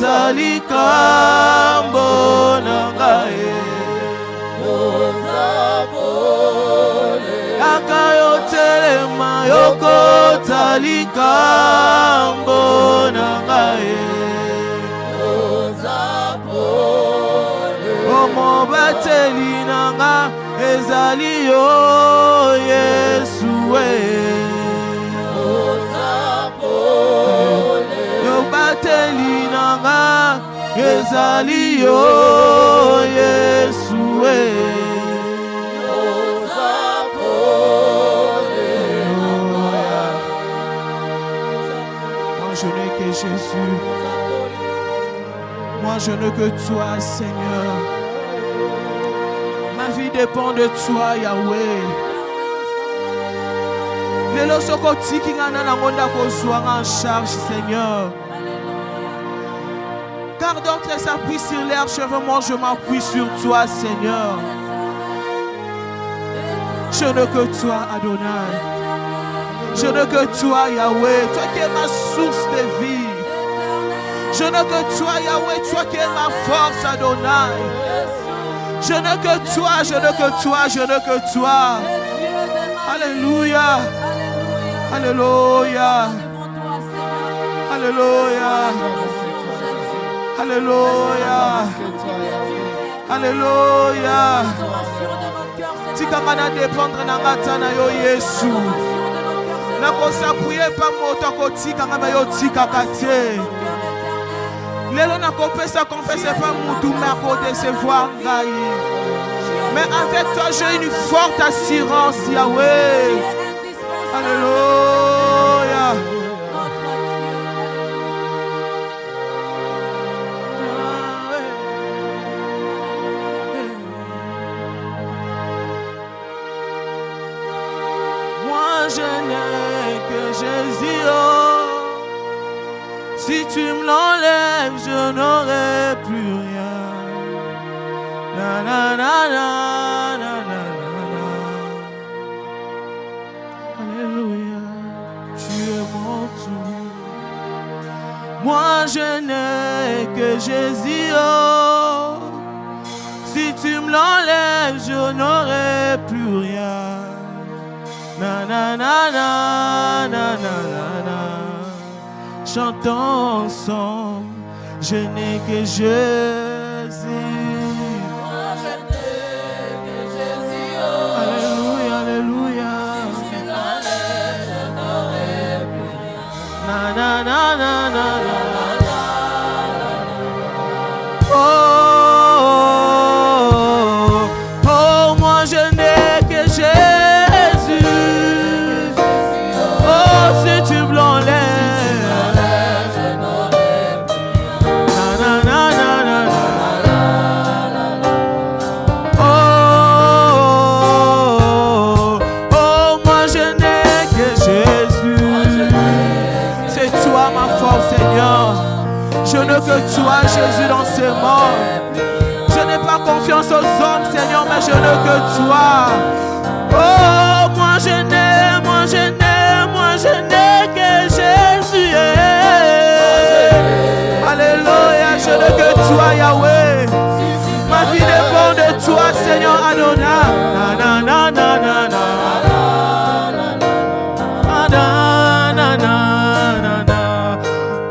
talikambo nangae akayotelema yoko talikambo nangae omobateli nanga ezali yo Yesu yobateli nanga ezali yo Yesu moi je n'ai que Jésus, moi je n'ai que toi Seigneur, ma vie dépend de toi Yahweh. Lelo soko tiki ngana na ngonda kozwa en charge Seigneur. Car d'autres s'appuient sur leurs cheveux, moi je m'appuie sur toi Seigneur. Je n'ai que toi Adonai. Je n'ai que toi Yahweh, toi qui es ma source de vie. Je n'ai que toi Yahweh, toi qui es ma force Adonai. Je n'ai que toi, je n'ai que toi, je n'ai que toi. Alléluia. Alléluia. Alléluia. Alléluia. Alléluia. Tikangana dépendre na ngata na yo Yesu. Na ko s'appuyer pa moto ko tikanga ba yo tikaka te. Lelo na ko pesa confesser pas mutu mais ko décevoir ngai. Mais avec toi j'ai une forte assurance Yahweh. Alléluia. Moi je n'ai que Jésus. Oh. Si tu me l'enlèves, je n'aurai plus rien. Na na na na na na na. Alléluia. Tu es mon tout. Moi je n'ai que Jésus. Oh. Si tu me l'enlèves, je n'aurai plus rien. Na na na na na na na. Chantons ensemble. Je n'ai que Jésus. Moi je n'ai que Jésus. Oh. Alléluia, alléluia. Si tu m'enlèves, je n'aurai plus rien. Na na na na na na. Oh, oh, oh, moi je n'ai que Jésus. Oh, si tu me l'enlèves, Je n'aurai plus rien. na na na na na na. Oh, oh, oh, moi je n'ai que Jésus. C'est toi ma force, Seigneur. Je n'ai que toi, Jésus, dans ce monde. Je n'ai pas confiance aux hommes, Seigneur, mais je n'ai que toi. Oh, moi je n'ai que Jésus. Alléluia, je n'ai que toi, Yahweh. Ma vie dépend de toi, Seigneur Adonai. Na na na na na na. Na na na na na.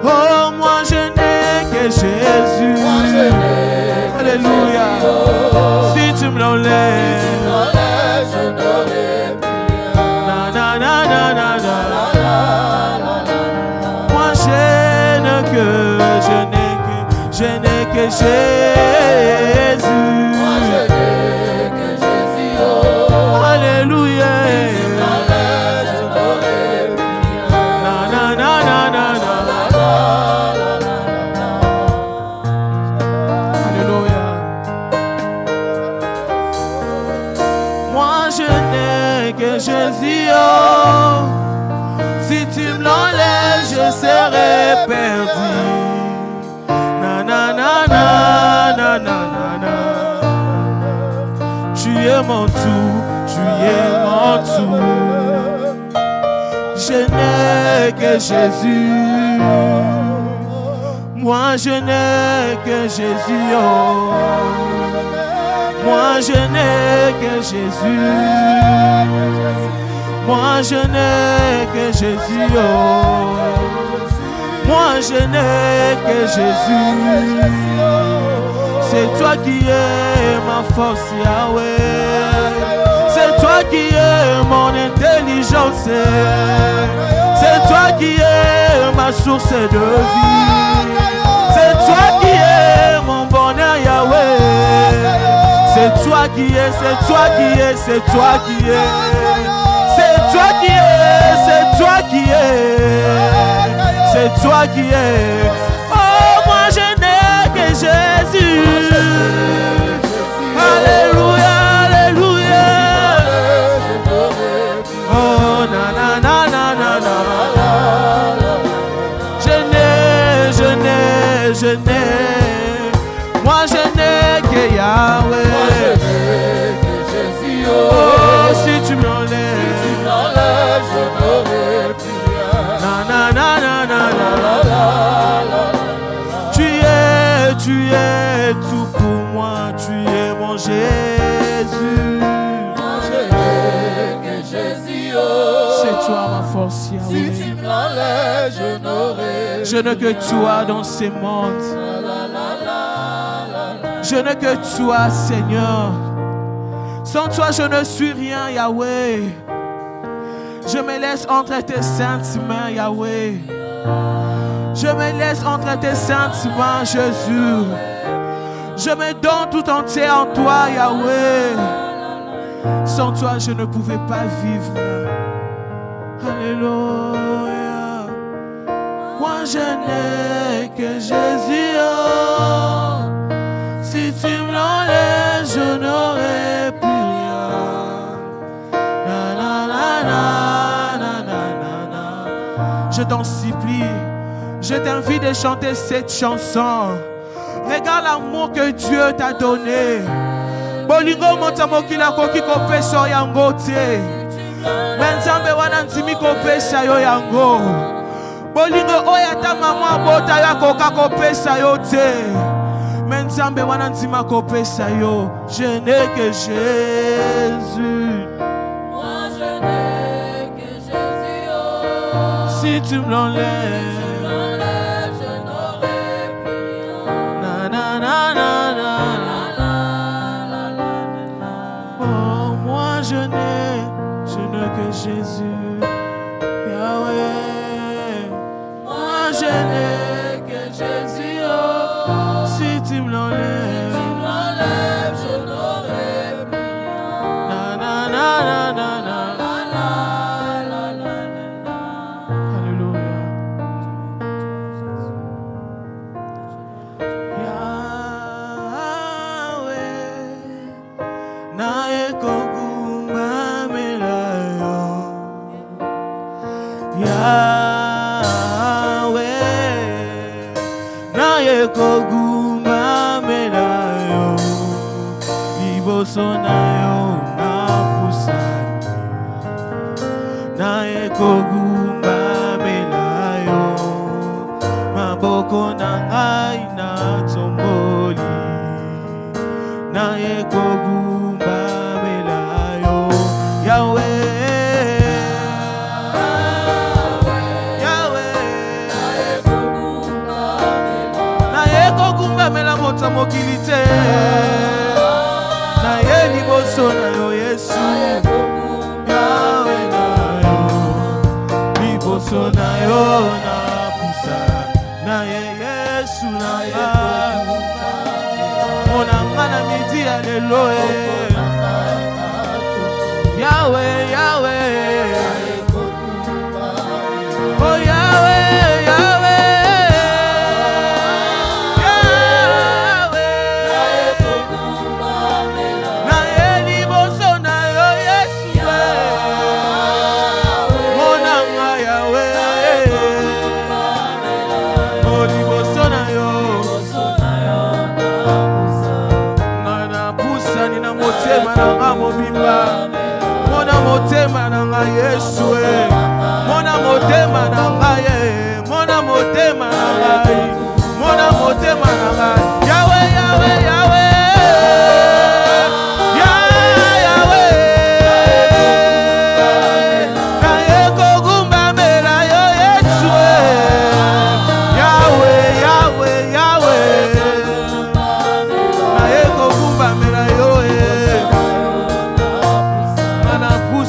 Oh, moi je n'ai que Jésus. Alléluia. Si tu me l'enlèves, Je n'aurai plus rien. na na na na na na. Moi je n'ai que Jésus. Moi je n'ai que Jésus. Oh. Alléluia. Je n'aurai plus rien. Na na na na na na. Alléluia. Moi je n'ai que Jésus. Oh. Si tu me l'enlèves, je serai perdu. Na na na na na na na na. Tu es mon tout, tu es mon tout. Je n'ai que Jésus. Moi je n'ai que Jésus, oh. Moi je n'ai que Jésus. Moi je n'ai que Jésus, oh. Moi je n'ai que Jésus. C'est toi qui es ma force, Yahweh. C'est toi qui es mon intelligence. C'est toi qui es ma source de vie. C'est toi qui es mon bonheur, Yahweh. C'est toi qui es, c'est toi qui es, c'est toi qui es. C'est toi qui es, c'est toi qui es. C'est toi qui es. Oh, moi je n'ai que Jésus. Alléluia, alléluia. Oh, na na na na na na. Je n'ai. Moi je n'ai que Yahweh. Moi je n'ai que Jésus. Oh, si tu me l'enlèves. Si tu m'enlèves, je n'aurai plus rien. Na na na na na na. La, la, la. Tu es tout pour moi, tu es mon Jésus. Moi je n'ai que Jésus, oh. C'est toi ma force, Si Yahweh. tu me l'enlèves, je n'aurai. Je n'ai que toi dans ces mondes. Je n'ai que toi, Seigneur. Sans toi, je ne suis rien, Yahweh. Je me laisse entre tes saintes mains, Yahweh. Je me laisse entre tes saintes mains, Jésus. Je me donne tout entier en toi, Yahweh. Sans toi, je ne pouvais pas vivre. Alléluia. Moi, je n'ai que Jésus. Oh. Si tu me l'enlèves, je n'aurai plus rien. Na, na, na, na, na, na, na. Je t'en supplie. Je t'invite de chanter cette chanson. Regarde l'amour que Dieu t'a donné. Bolingo montamo kila koki kopesa yango te. Menzambe wana ntimi kopesa yo yango. Bolingo oya ta mama bota ya koka kopesa yo te. Menzambe wana ntima kopesa yo. Je n'ai que Jésus. Moi je n'ai que Jésus, oh. Si tu me l'enlèves. Jésus, Yahweh, moi je n'ai que Jésus, oh. Si tu me l'enlèves, je n'aurai plus rien. Na na na na na na. Alléluia. Yahweh, na ekoguma melayo. Yahweh, na ekoguma melayo. Iboso na yo na pusani. Na ekoguma melayo. Maboko na ngai na tomboli. Na ekoguma melayo. Yahweh. Mela mota mokilite na ye liboso na yo Yesu. Yahweh na yo liboso na yo na pusa na ye Yesu na ya monanga na midi ya lelo. Yahweh, Yahweh, oh Yahweh.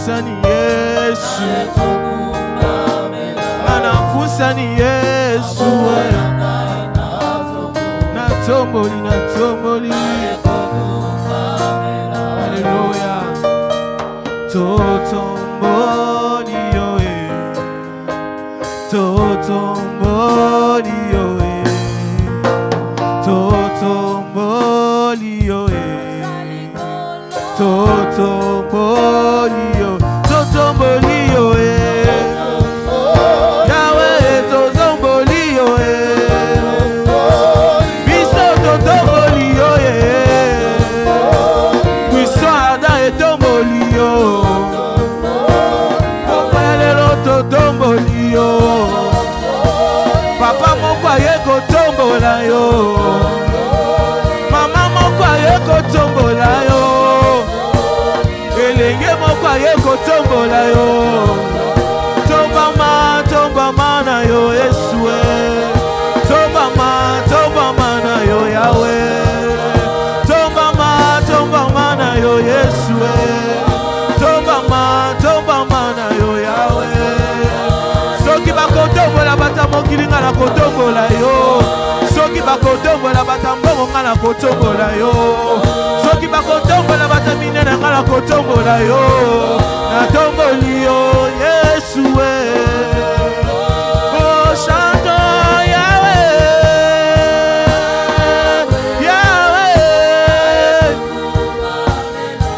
pusani Yesu Ngana pusani Yesu Natomboli Alléluia Totomboli yoe Totomboli yoe Totomboli yoe Totomboli yoe Totomboli yoe Yahweh Totomboli yoe Biso Totomboli yoe Puissant Adam et Tomboli yo Kopalelo Totomboli yo Papa moko aye kotombola yo Mama moko aye kotombola yo Elenge moko aye kotombola yo Tombama na yo Yesue Tombama na yo Yahweh Tombama na yo Yesue Tombama na yo Yahweh Soki bakotombola bata mokili nga na kotombola yo Soki bakotombola bata mbongo nga na kotombola yo Soki bakotombola bata minene nga na kotombola yo Natomboli yo Yesue Oh chanto Yahweh Yahweh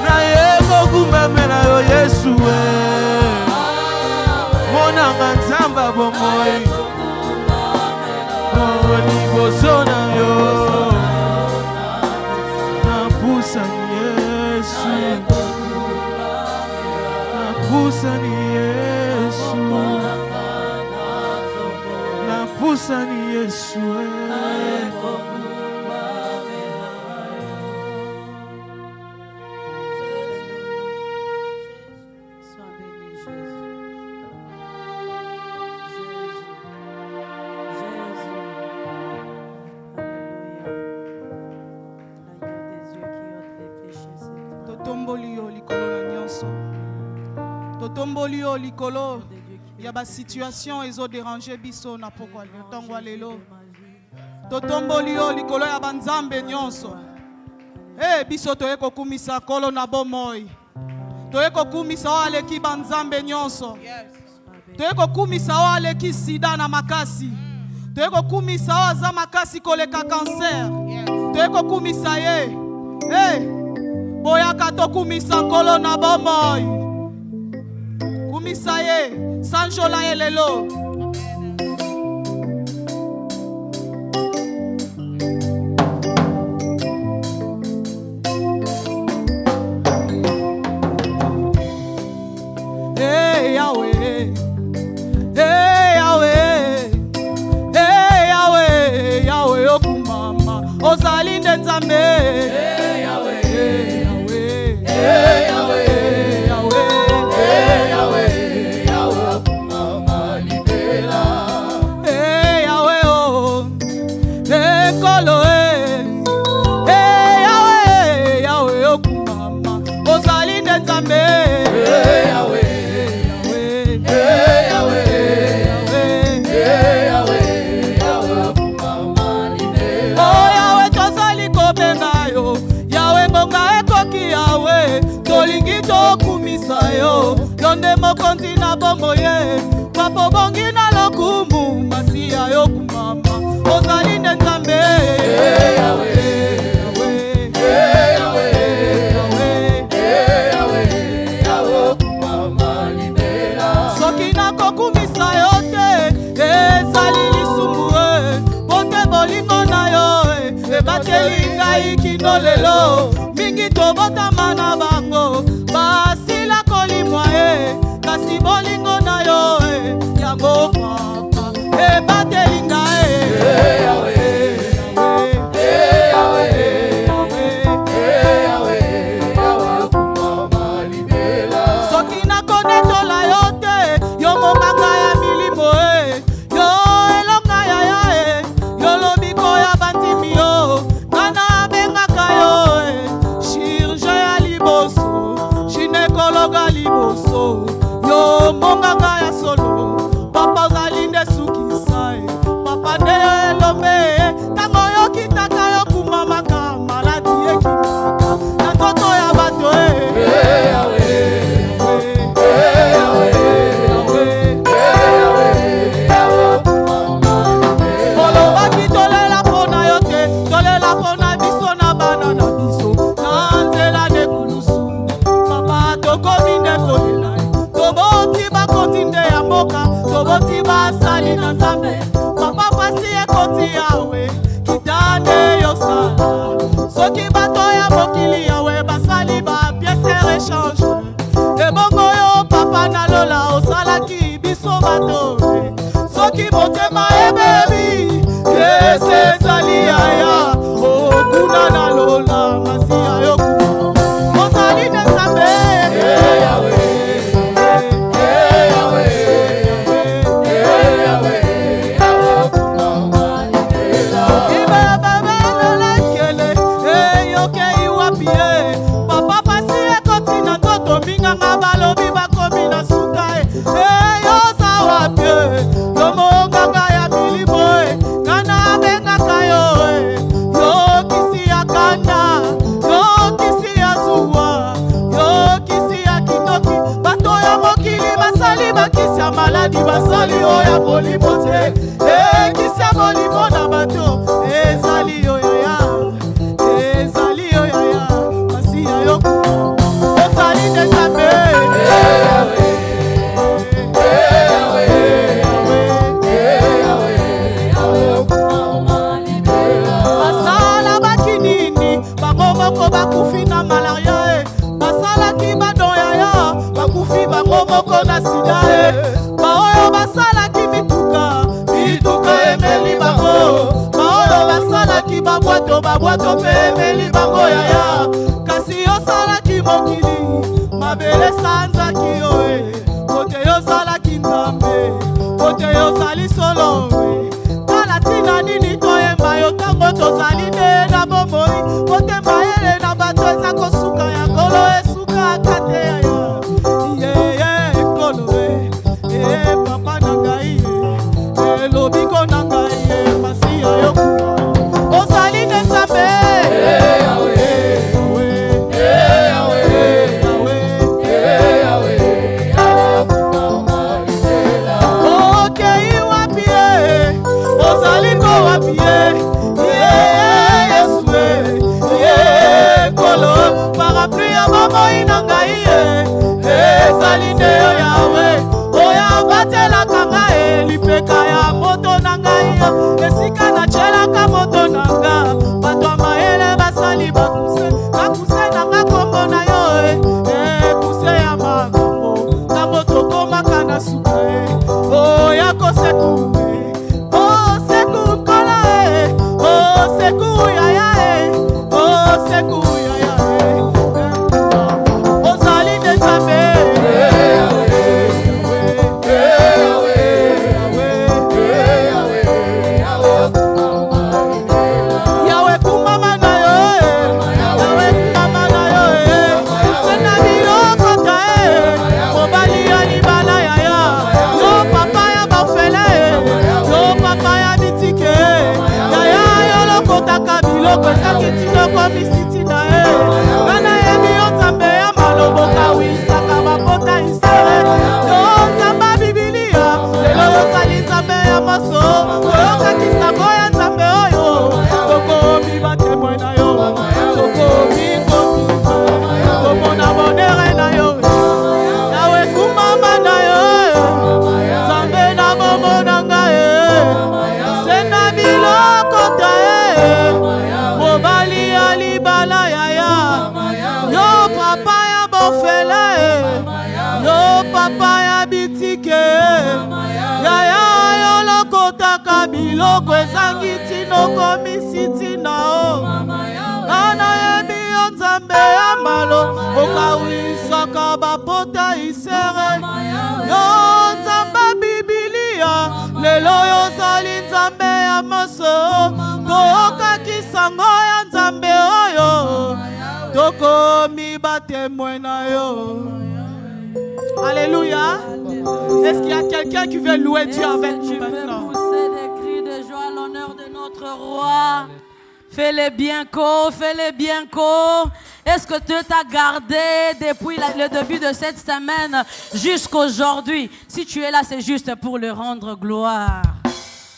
Na yeko kumamela yo Yesue Monanga nzamba bomoi Liboso na yo Napusani Yesu Napusani Yesu Napusani Yesu Totomboli yo likolo ya ba situation ezo déranger biso na pokwa tongwa lelo Totomboli yo likolo ya banzambe nyonso biso toye kokumisa kolo na bomoi toye kokumisa waleki banzambe nyonso toye kokumisa waleki sida na makasi toye kokumisa waza makasi koleka cancer toye kokumisa ye boyaka tokumisa kolo na bomoi kumisa ye sanjola ye lelo Yahweh Yahweh okumama ozalinde nzambe Londe mokonzi na bombo ye Papo bongi na lokumu Masia yo kumama Ozali nenzambe Soki na kokumisa yote Ezali lisumue Bote bolingo na yo Ebateli ngai kino lelo Mingi tobota mana bango Basila kolimwae kasi bolingo na yo yango papa ebatelinga soki nakonetola yo te yo monganga ya milimo yo elonga yaya yo lobiko ya bandimi yo ngana bengaka yo chirurgien liboso yo monganga ya solo papa ozali nde sukisa papa nde yo elombe ntango yokitaka yokumamaka maladi ekimaka na nzoto ya bato olobaki tolela mpona yo te tolela mpona biso na bana na biso na nzela nde kulusu papa tokomi nde kolela toboti bakoti nde ya mboka toboti basali na nzambe papa pasi ekoti yawe kita nde yosala soki bato ya mokili yawe basali bapiese rechange ebongo yo papa nalola osalaki biso bato soki motema ebebi kese ezali yaya okuna nalola masiya yokuna ozali nde nzambe papa pasi ekoti na nzoto mbinganga balobi bakomi na suka yoza wapie yo monganga ya bilimo ngana bengaka yo yokisi ya kanda yokisi ya zuwa yokisi ya kitoki bato ya mokili basali bakisi ya maladi basali oyo ya bolimo te ekisi ya bolimo na bato ezali yo yaya ezali yo yaya masiya yo ozali nde nzambe basala baki nini bango moko bakufi na malaria basalaki badon yaya bakufi bango moko na sida baoyo basalaki mituka emeli bango baoyo basalaki babwato mpe emeli bango yaya kasi yosalaki mokili mabele sanzaki yo kote yozalaki nzambe kote yozali solo tala tina nini toyemba yo ntango tozali nde na bomoi kote mayele na bato eza kosuka ya kolo esuka kate yaya yeye ekolo papa na ngai elobiko na ngai masiya yokuna ozali nde nzambe okei wapie ozali ko wapie yesue kolo parapluie ya bomoi na ngai ezali nde yo yawe oyo batelaka ngai lipeka ya moto na ngai esika natyelaka moto na nga bato ya mayele basali bakuse nanga kombo na yo kuse ya makambo ntango tokomaka na suka oya koseku oseku kola oseku yaya oseku yaya ozali nde nzambe yawe kumama na yo yawe kumama na yo sena bilokota mobali ya libala yaya yo papa ya bafele yo papa ya bitike yaya yo lokotaka biloko ezaki tiloko misiti na ngana yebi yo nzambe ya maloboka wisaka bapota isere yo nzamba bibilia lelo yozali nzambe ya moso oyokakisako ya nzambe oyo tokomi batemwe na yo tokomi komife komona bonere na yo yawe kumama na yo nzambe na bomona ngai sena bilokota mobali ya libala yaya yo papa ya bofele yo papa ya bitike yaya yo lokotaka biloko ezangi tino komisiti na o ngana yebi yo nzambe ya malo okawisaka bapota isere yo nzambe bibilia lelo yozali nzambe ya moso tookakisa ngo ya nzambe oyo tokomi batemwe na yo Alléluia. Est-ce qu'il y a quelqu'un qui veut louer Dieu avec nous tu maintenant? peux pousser des cris de joie à l'honneur de notre roi? Fais-les bien court, fais-les bien court. Est-ce que Dieu t'a gardé depuis le début de cette semaine jusqu'aujourd'hui? Si tu es là, c'est juste pour le rendre gloire.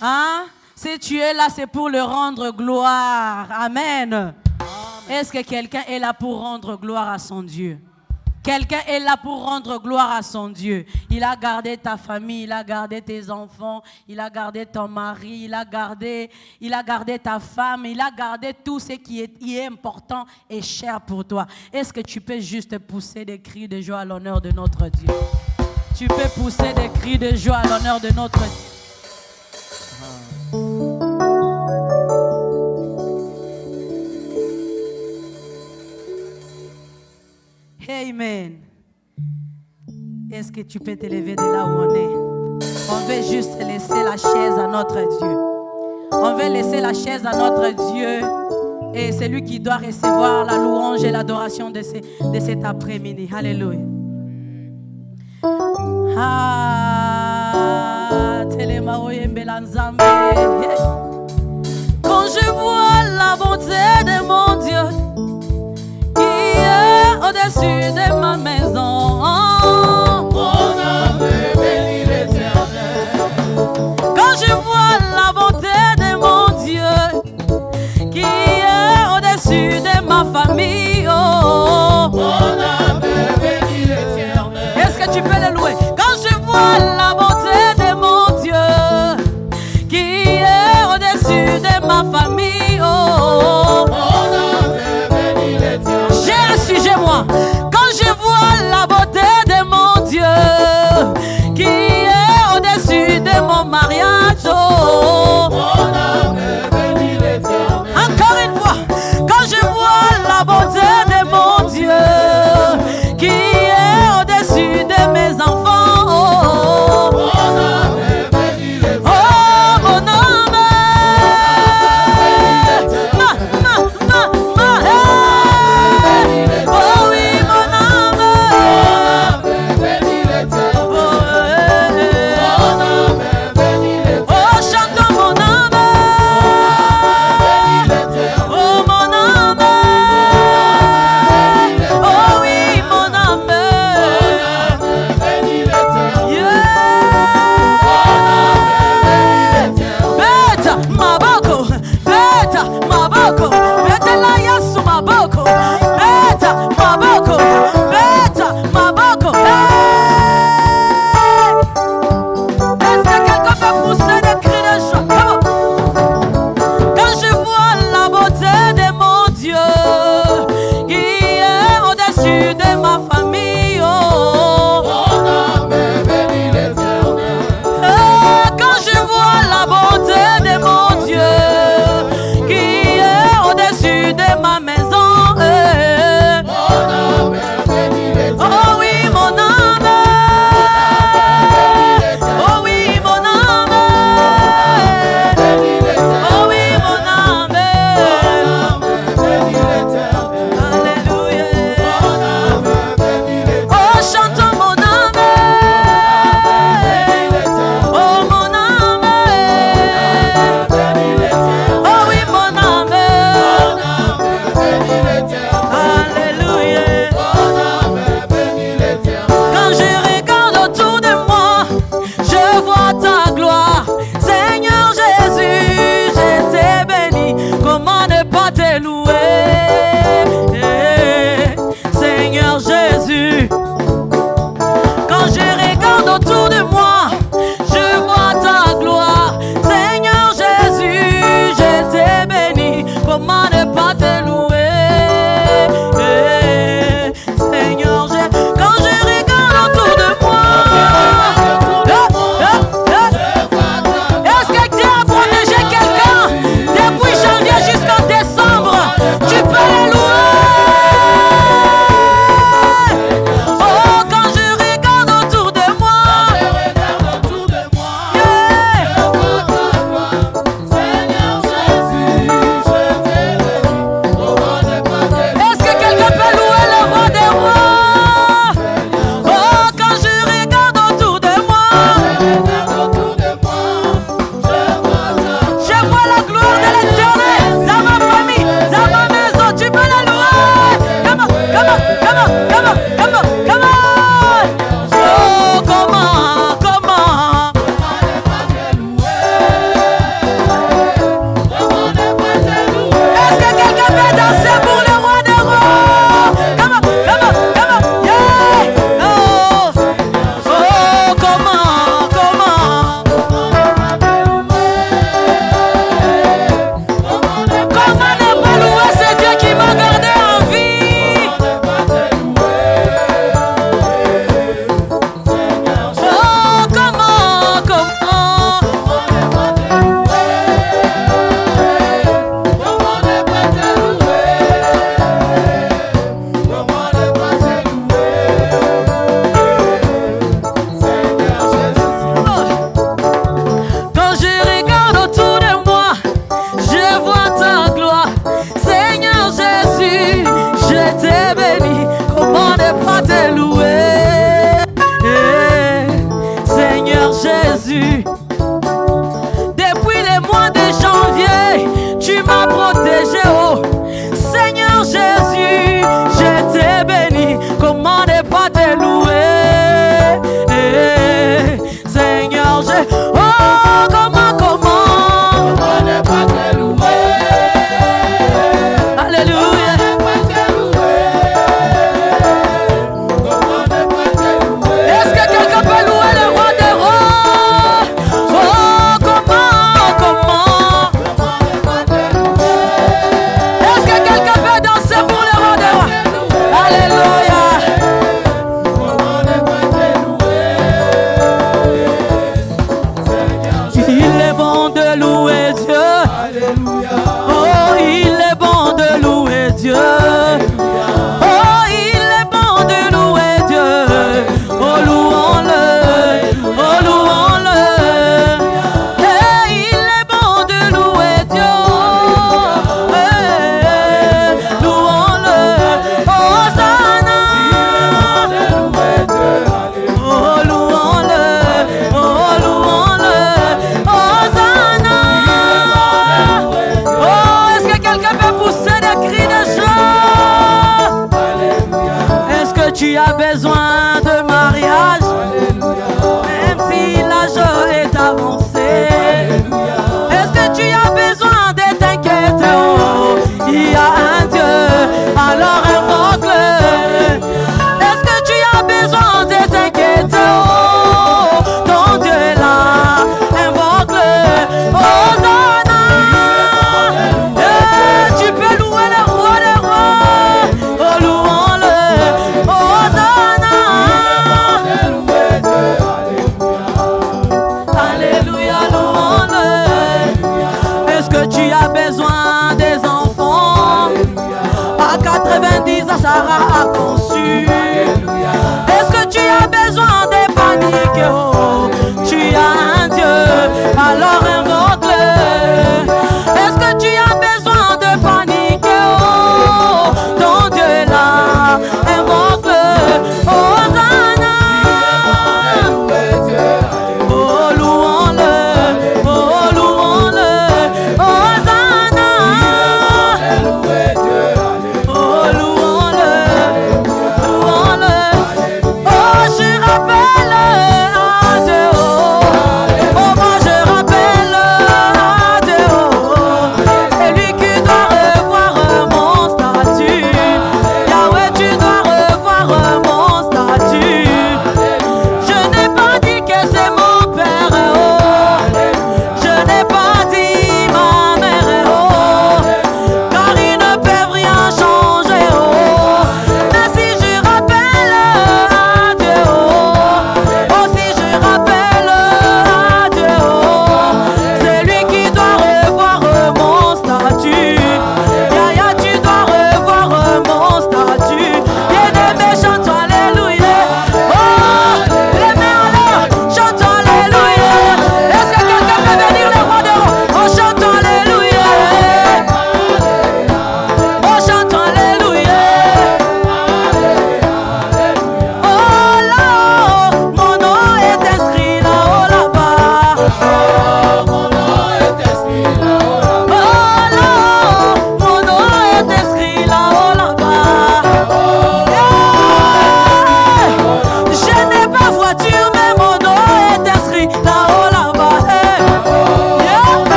Hein? Si tu es là, c'est pour le rendre gloire. Amen. Est-ce que quelqu'un est là pour rendre gloire à son Dieu? Quelqu'un est là pour rendre gloire à son Dieu. Il a gardé ta famille, il a gardé tes enfants, il a gardé ton mari, il a gardé ta femme, il a gardé tout ce qui est important et cher pour toi. Est-ce que tu peux juste pousser des cris de joie à l'honneur de notre Dieu? Tu peux pousser des cris de joie à l'honneur de notre Dieu. Amen. Est-ce que tu peux t'élever de là où on est? On veut juste laisser la chaise à notre Dieu. On veut laisser la chaise à notre Dieu. Et c'est lui qui doit recevoir la louange et l'adoration de cet après-midi. Alléluia. Quand je vois la bonté de mon Dieu au-dessus de ma maison, Mon âme bénit l'Éternel. quand je vois la bonté de mon Dieu qui est au-dessus de ma famille, Mon âme bénit l'Éternel. est-ce que tu peux le louer? Quand je vois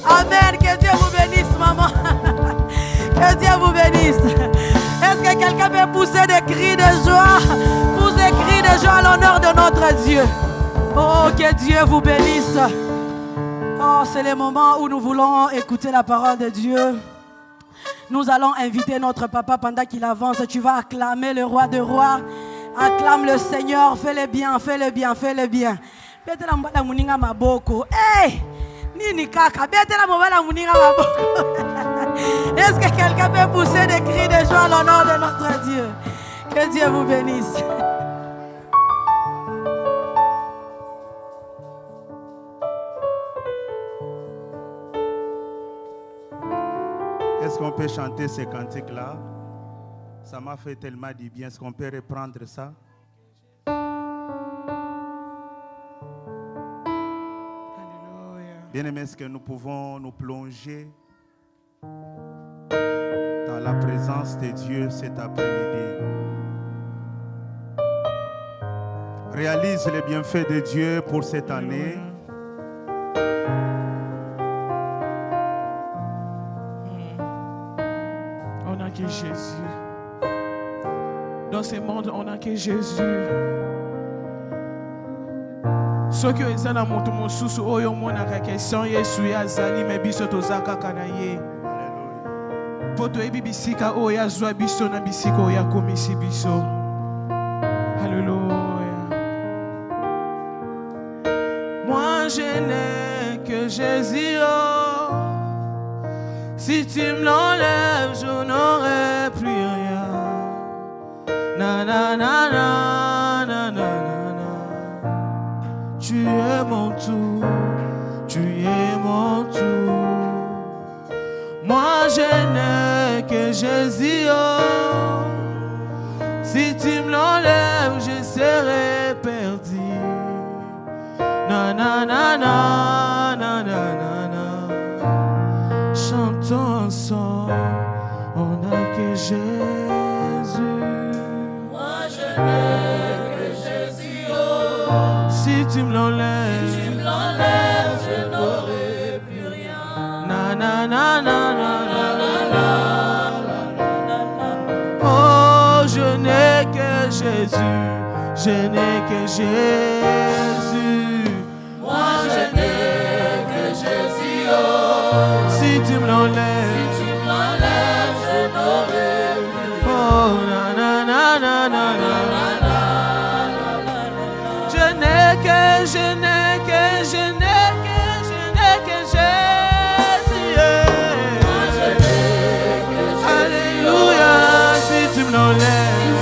Amen. Que Dieu vous bénisse, maman. Que Dieu vous bénisse. Est-ce que quelqu'un peut pousser des cris de joie? Pousse des cris de joie à l'honneur de notre Dieu. Oh, que Dieu vous bénisse. Oh, c'est le moment où nous voulons écouter la parole de Dieu. Nous allons inviter notre papa pendant qu'il avance. Tu vas acclamer le roi de rois. Acclame le Seigneur. Fais-le bien, fais-le bien, fais-le bien. Hey! Est-ce que quelqu'un peut pousser des cris de joie à l'honneur de notre Dieu? Que Dieu vous bénisse. Est-ce qu'on peut chanter ces cantiques-là? Ça m'a fait tellement du bien. Est-ce qu'on peut reprendre ça? Bien-aimés, est-ce que nous pouvons nous plonger dans la présence de Dieu cet après-midi? Réalise les bienfaits de Dieu pour cette année. On n'a que Jésus. Dans ce monde, on n'a que Jésus. Ce que les gens ont mon sous oyo mona question Yesu ya zali me biso tozaka kana ye. Poto ebi bisika oya zwa biso na bisika oya komisi biso. Alléluia. Moi je n'ai que Jésus. Oh. Si tu me l'enlèves, je n'aurai plus rien. Na na na na na na. Tu es mon tout, tu es mon tout. Moi je n'ai que Jésus. Oh. Si tu me l'enlèves, je serai perdu. Na na na na na na na. Chantons ensemble, on n'a que Jésus. Moi je n'ai que Jésus. Oh. Si tu me l'enlèves, je n'aurai plus rien. Na na na na na na na. Oh, je n'ai que Jésus, je n'ai que Jésus. Moi je n'ai que Jésus. Oh. Si tu me l'enlèves, je n'aurai plus rien. Oh, na na na na na na. Je n'ai que Jésus. Moi je n'ai que Jésus. Alléluia. Si tu me l'enlèves,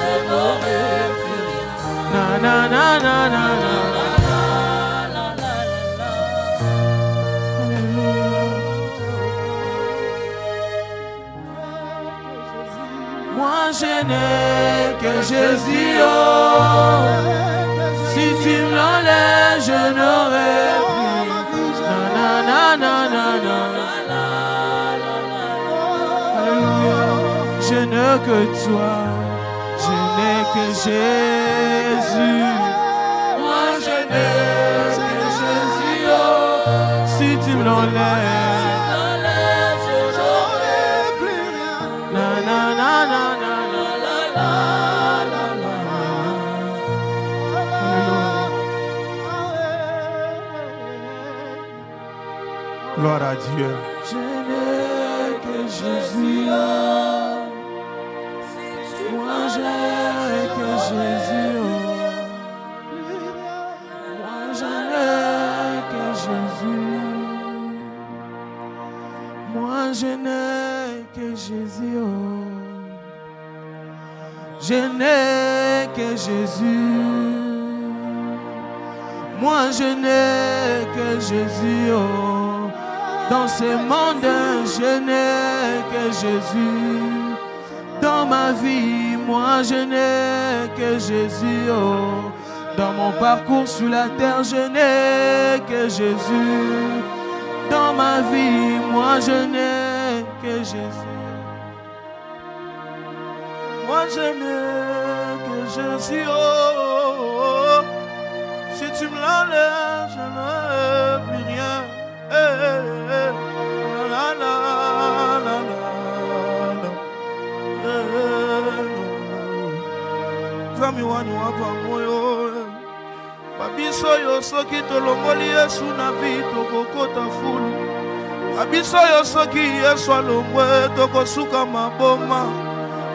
je n'aurai plus rien. Na na na na na na. Moi je n'ai que Jésus. Oh. Si tu me l'enlèves, je n'aurai plus. Na na na na na. Alléluia. Je n'ai que toi, je n'ai que Jésus. Moi je n'ai que Jésus. Oh. Si tu me l'enlèves, je n'aurai plus rien. Na na na na na. Gloire à Dieu. Je n'ai que Jésus. Moi je n'ai que Jésus. Moi je n'ai que Jésus. Moi je n'ai que Jésus. Je n'ai que Jésus. Moi je n'ai que Jésus. Dans ce monde, je n'ai que Jésus. Dans ma vie, moi je n'ai que Jésus. Oh. Dans mon parcours sur la terre, je n'ai que Jésus. Dans ma vie, moi je n'ai que Jésus. Moi je n'ai que Jésus. Oh. Si tu me l'enlèves, je n'ai plus rien. miwani wa bamoyo babiso yo soki tolongoli Yesu na vi tokokota fulu babiso yo soki Yesu alongwe tokosuka maboma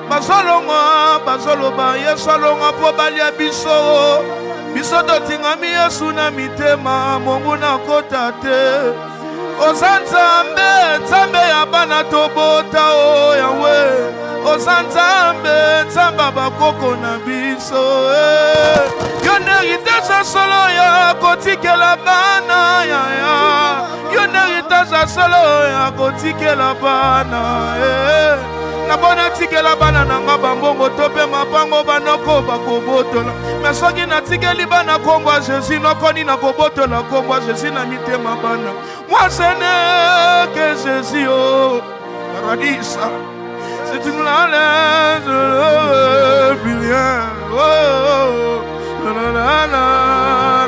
bazolongwa bazoloba Yesu alongwa po balia biso biso totingami Yesu na mitema mongu na kota te oza Nzambe Nzambe ya bana tobota o Yawe oza Nzambe Nzambe bakoko na biso yo neritage solo ya kotikela bana yaya yo neritage solo ya kotikela bana na bona tikela bana nanga bambongo tope mapango banoko bakobotola mais soki natikeli bana kombo ya Jésus nokoni na kobotola kombo ya Jésus na mitema bana moi ce n'est que Jésus oh Paradisa si tu me la laisses je plus rien oh la la la la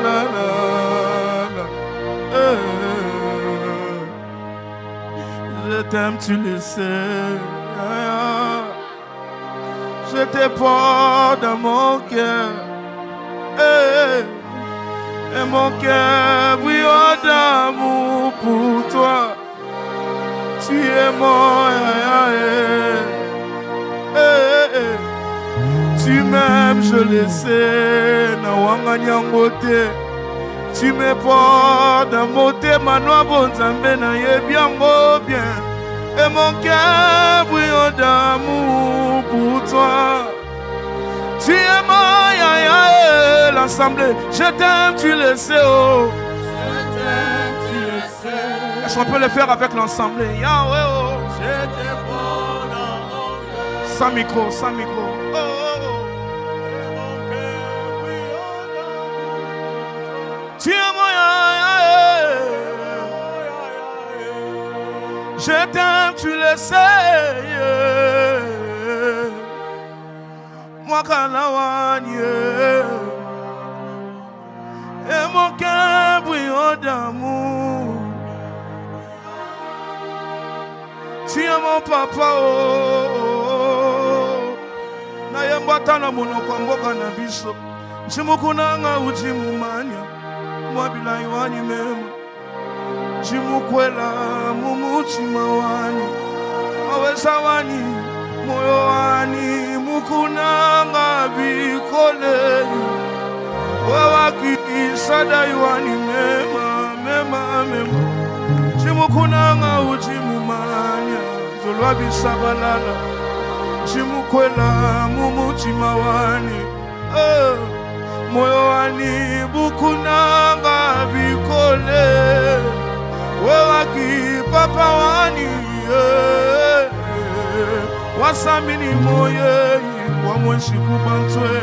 la la je t'aime tu le sais je te porte dans mon cœur et mon cœur brille d'amour pour toi tu es mon tu m'aimes je le sais na wanga nyangote tu me portes dans mon thème manoa bonzambe na yebiango bien et mon cœur brille d'amour pour toi. Tu es mon yaya, l'ensemble. Je t'aime, tu le sais. Oh. Je t'aime, tu le sais. Est-ce qu'on peut le faire avec l'ensemble? Yahweh, oh. Je t'aime dans mon cœur. Sans micro, sans micro. Oh, oh, oh. Et mon cœur brille d'amour. Tu es mon yaya. Je t'aime, tu le sais. Moi, Kalawani. Et mon cœur brille d'amour. Tu es mon papa. Oh. Nayembata na monoko mboka na biso. Chimukunanga uchimumanya. Mwabila iwani mema. Chimukwela mumutima wani aweza wani moyo wani mukunanga bikole wawaki sada iwani mema mema mema chimukunanga uchimumanya zolwa bisabalala chimukwela mumutima wani moyo wani bukunanga bikole wewaki papa wani wasamini moye wamwenshi kubantwe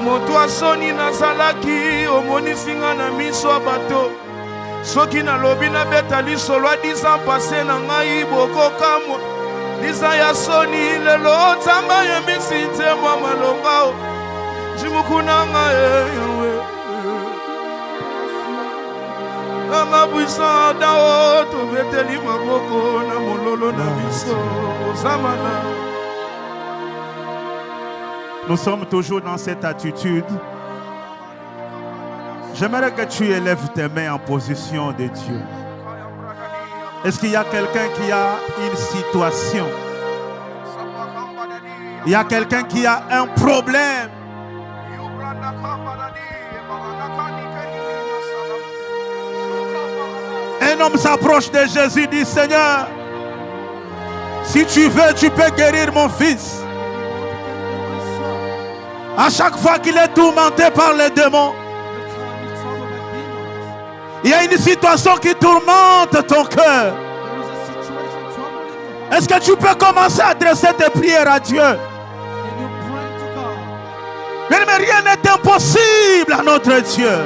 moto asoni nazalaki omonisinga na miso bato soki nalobi na beta lisolo 10 ans passé na ngai bokokamwa 10 ans ya soni lelo nzamba yembisi nzembo malongao jimukunanga yewe Ama buisa dao to beteli maboko na mololo na biso zamana. Nous sommes toujours dans cette attitude. J'aimerais que tu élèves tes mains en position de Dieu. Est-ce qu'il y a quelqu'un qui a une situation? Il y a quelqu'un qui a un problème? Un homme s'approche de Jésus et dit: Seigneur, si tu veux, tu peux guérir mon fils. À chaque fois qu'il est tourmenté par les démons, il y a une situation qui tourmente ton cœur. Est-ce que tu peux commencer à adresser tes prières à Dieu? Mais rien n'est impossible à notre Dieu.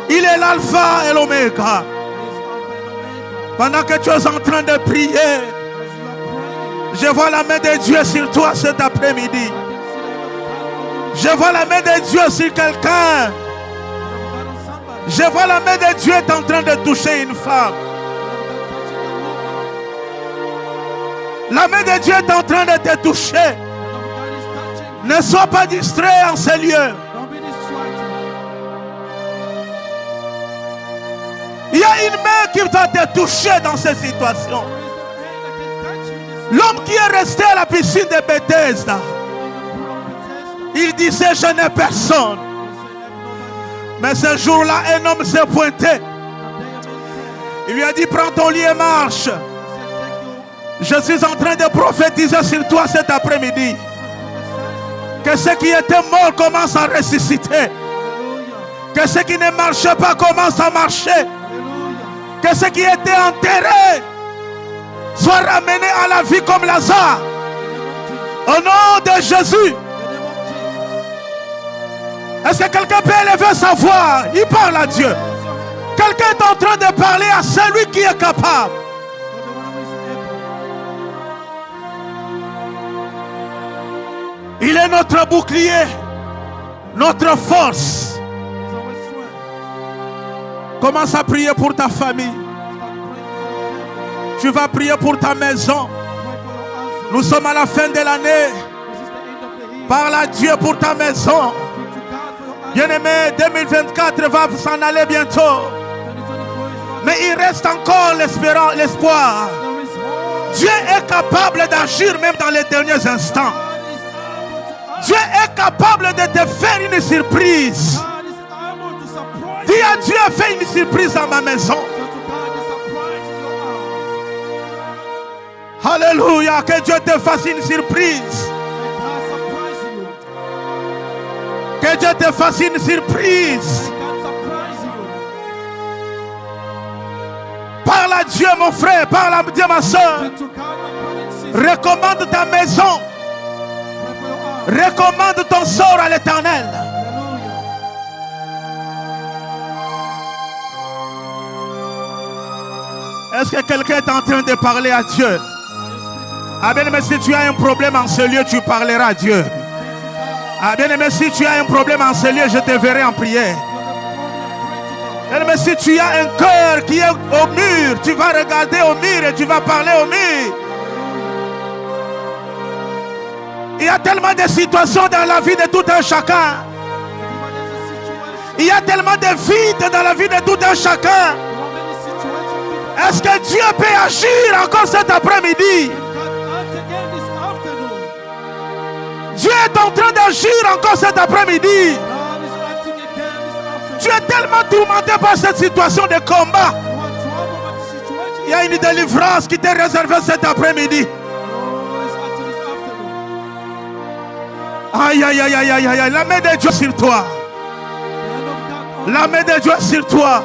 Il est l'alpha et l'oméga. Pendant que tu es en train de prier, je vois la main de Dieu sur toi cet après-midi. Je vois la main de Dieu sur quelqu'un. Je vois la main de Dieu est en train de toucher une femme. La main de Dieu est en train de te toucher. Ne sois pas distrait en ces lieux. Don't be distracted. Il y a une main qui doit te toucher dans ces situations. L'homme qui est resté à la piscine de Bethesda, il disait je n'ai personne. Mais ce jour-là, un homme s'est pointé. Il lui a dit prends ton lit et marche. Je suis en train de prophétiser sur toi cet après-midi. Que ceux qui étaient morts commencent à ressusciter. Que ceux qui ne marchaient pas commencent à marcher. Que ceux qui étaient enterrés soient ramenés à la vie comme Lazare. Au nom de Jésus. Est-ce que quelqu'un peut élever sa voix? Il parle à Dieu. Quelqu'un est en train de parler à celui qui est capable. Il est notre bouclier, notre force. Commence à prier pour ta famille. Tu vas prier pour ta maison. Nous sommes à la fin de l'année. Parle à Dieu pour ta maison. Bien-aimé, 2024 va s'en aller bientôt. Mais il reste encore l'espoir. Dieu est capable d'agir même dans les derniers instants. Dieu est capable de te faire une surprise. Dis à Dieu, fais une surprise dans ma maison. Alléluia, que Dieu te fasse une surprise. Que Dieu te fasse une surprise. Parle à Dieu mon frère, parle à Dieu ma soeur. Recommande ta maison. Recommande ton sort à l'Éternel. Est-ce que quelqu'un est en train de parler à Dieu? Ah bien aimé, si tu as un problème en ce lieu, tu parleras à Dieu. Ah bien aimé, si tu as un problème en ce lieu, je te verrai en prière. Bien aimé, si tu as un cœur qui est au mur, tu vas regarder au mur et tu vas parler au mur. Il y a tellement de situations dans la vie de tout un chacun. Il y a tellement de vides dans la vie de tout un chacun. Est-ce que Dieu peut agir encore cet après-midi? Dieu est en train d'agir encore cet après-midi. Tu es tellement tourmenté par cette situation de combat. Il y a une délivrance qui t'est réservée cet après-midi. Aïe, aïe, aïe, aïe, aïe, aïe, la main de Dieu sur toi. La main de Dieu est sur toi.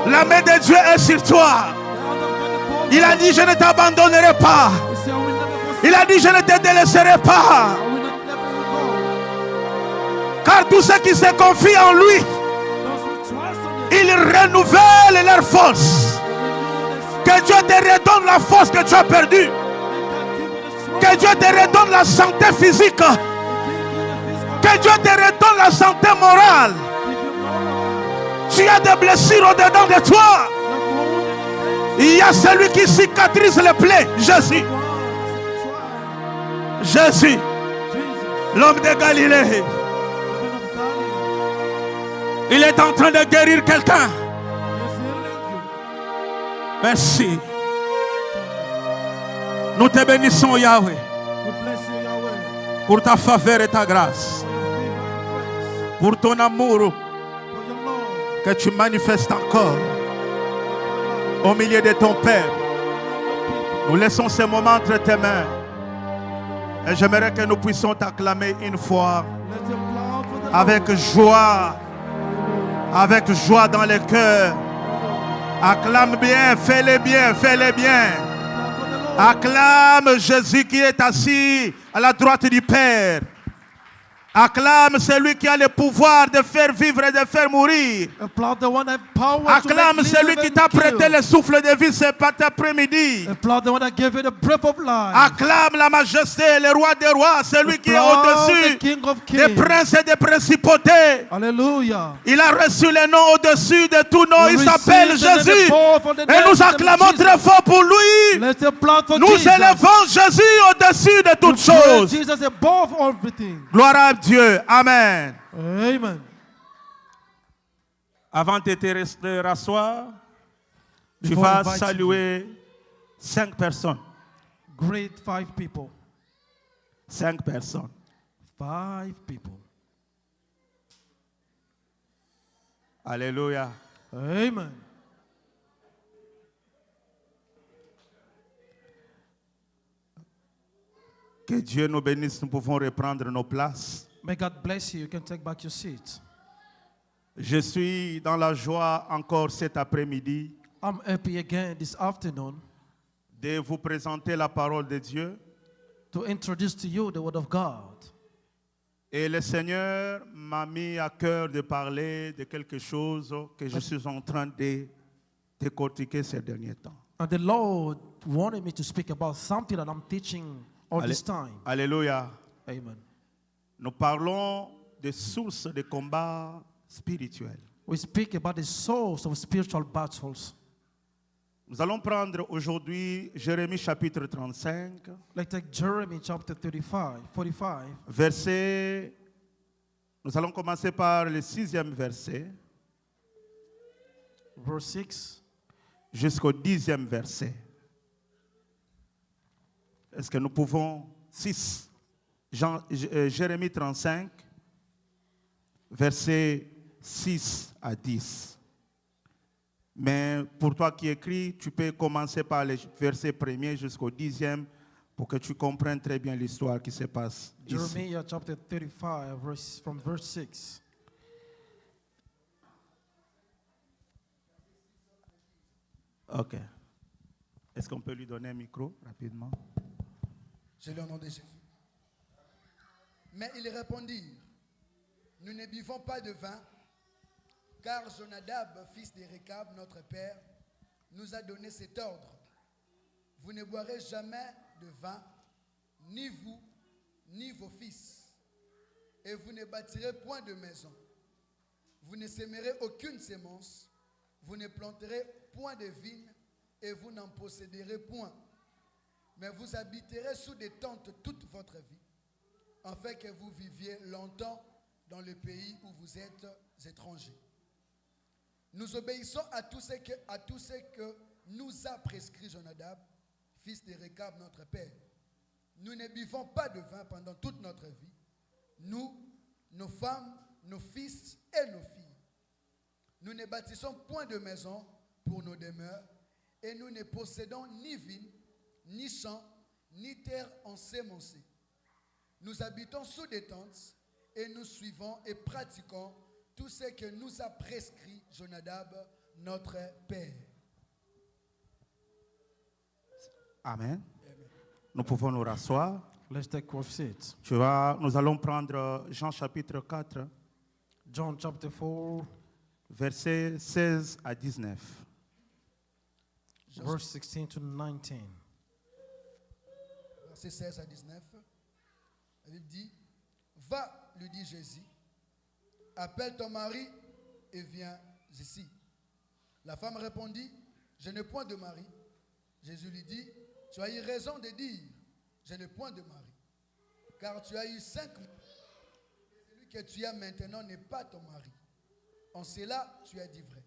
La main de Dieu est sur toi. Il a dit, je ne t'abandonnerai pas. Il a dit, je ne te délaisserai pas. Car tous ceux qui se confient en lui, il renouvelle leur force. Que Dieu te redonne la force que tu as perdue. Que Dieu te redonne la santé physique. Que Dieu te redonne la santé morale. Tu as des blessures au-dedans de toi. Il y a celui qui cicatrise les plaies. Jésus. Jésus. L'homme de Galilée. Il est en train de guérir quelqu'un. Merci. Nous te bénissons, Yahweh, pour ta faveur et ta grâce, pour ton amour que tu manifestes encore au milieu de ton Père. Nous laissons ce moment entre tes mains et j'aimerais que nous puissions t'acclamer une fois avec joie dans le cœur. Acclame bien, fais-le bien, fais-le bien. Acclame Jésus qui est assis à la droite du Père. Acclame celui qui a le pouvoir de faire vivre et de faire mourir. Applaud the one that has power to Acclame make celui live qui and t'a prêté kill. le souffle de vie cet après-midi. Applaud the one that gave you the breath of life. Acclame la majesté, le roi des rois, celui qui est Applaud au-dessus the King of des Kings. princes et des principautés. Hallelujah. Il a reçu le nom au-dessus de tout nom. Il We s'appelle receive the name Jésus. above all the Et names nous of acclamons Jesus. très fort pour lui. Let's applaud for Nous Jesus. élevons Jésus au-dessus de toutes We praise choses. Jesus above everything. Gloire à Dieu. Amen. Amen. Avant de te rasseoir, tu Before vas I invite saluer 5 personnes. Great 5 people. 5 personnes. 5 people. Alléluia. Amen. Que Dieu nous bénisse. Nous pouvons reprendre nos places. May God bless you. You can take back your seat. Je suis dans la joie encore cet après-midi I'm happy again this afternoon de vous présenter la parole de Dieu. to introduce to you the Word of God. Et le Seigneur m'a mis à cœur de parler de quelque chose que je suis en train de décortiquer ces derniers temps. And the Lord wanted me to speak about something that I'm teaching all this time. Alléluia. Amen. Nous parlons des sources de combat spirituels. We speak about the source of spiritual battles. Nous allons prendre aujourd'hui Jérémie chapitre 35, Let's take Jeremiah chapter 45. verset. Nous allons commencer par le 6e verset Verse 6. jusqu'au 10e verset. Est-ce que nous pouvons 6 Jérémie 35, verset 6 à 10. Mais pour toi qui écris, tu peux commencer par le verset 1er jusqu'au 10e pour que tu comprennes très bien l'histoire qui se passe ici. Jeremiah chapter 35, from verse 6. Ok. Est-ce qu'on peut lui donner un micro rapidement? Je l'ai au nom de Jésus. Mais ils répondirent, nous ne buvons pas de vin, car Jonadab, fils de Récab, notre père, nous a donné cet ordre. Vous ne boirez jamais de vin, ni vous, ni vos fils, et vous ne bâtirez point de maison. Vous ne sèmerez aucune sémence, vous ne planterez point de vignes, et vous n'en posséderez point. Mais vous habiterez sous des tentes toute votre vie, afin que vous viviez longtemps dans le pays où vous êtes étrangers. Nous obéissons à tout ce que nous a prescrit Jonadab, fils de Récab, notre père. Nous ne buvons pas de vin pendant toute notre vie, nous, nos femmes, nos fils et nos filles. Nous ne bâtissons point de maison pour nos demeures, et nous ne possédons ni vignes, ni champs, ni terre ensémencée. Nous habitons sous des tentes, et nous suivons et pratiquons tout ce que nous a prescrit Jonadab, notre père. Amen. Nous pouvons nous rasseoir. Let's take our seats. Nous allons prendre Jean chapitre 4, John chapter 4, versets 16 à 19. verse 16 to 19. Verset 16 à 19. Il dit, va, lui dit Jésus, appelle ton mari et viens ici. La femme répondit, je n'ai point de mari. Jésus lui dit, tu as eu raison de dire, je n'ai point de mari. Car tu as eu 5 maris. Celui que tu as maintenant n'est pas ton mari. En cela, tu as dit vrai.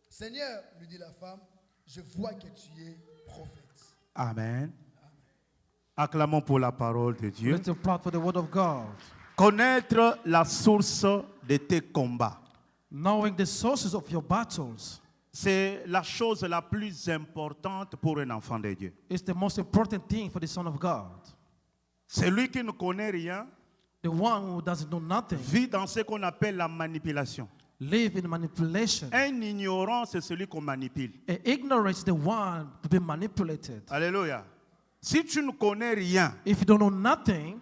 Seigneur, lui dit la femme, je vois que tu es prophète. Amen. Acclamons pour la parole de Dieu. Let's applaud for the Word of God. Connaître la source de tes combats, Knowing the sources of your battles c'est la chose la plus importante pour un enfant de Dieu. is the most important thing for the Son of God. Celui qui ne connaît rien The one who doesn't know nothing vit dans ce qu'on appelle la manipulation. live in manipulation. Un ignorant, c'est celui qu'on manipule. And ignorance is the one to be manipulated. Alléluia. Si tu ne connais rien, If you don't know nothing,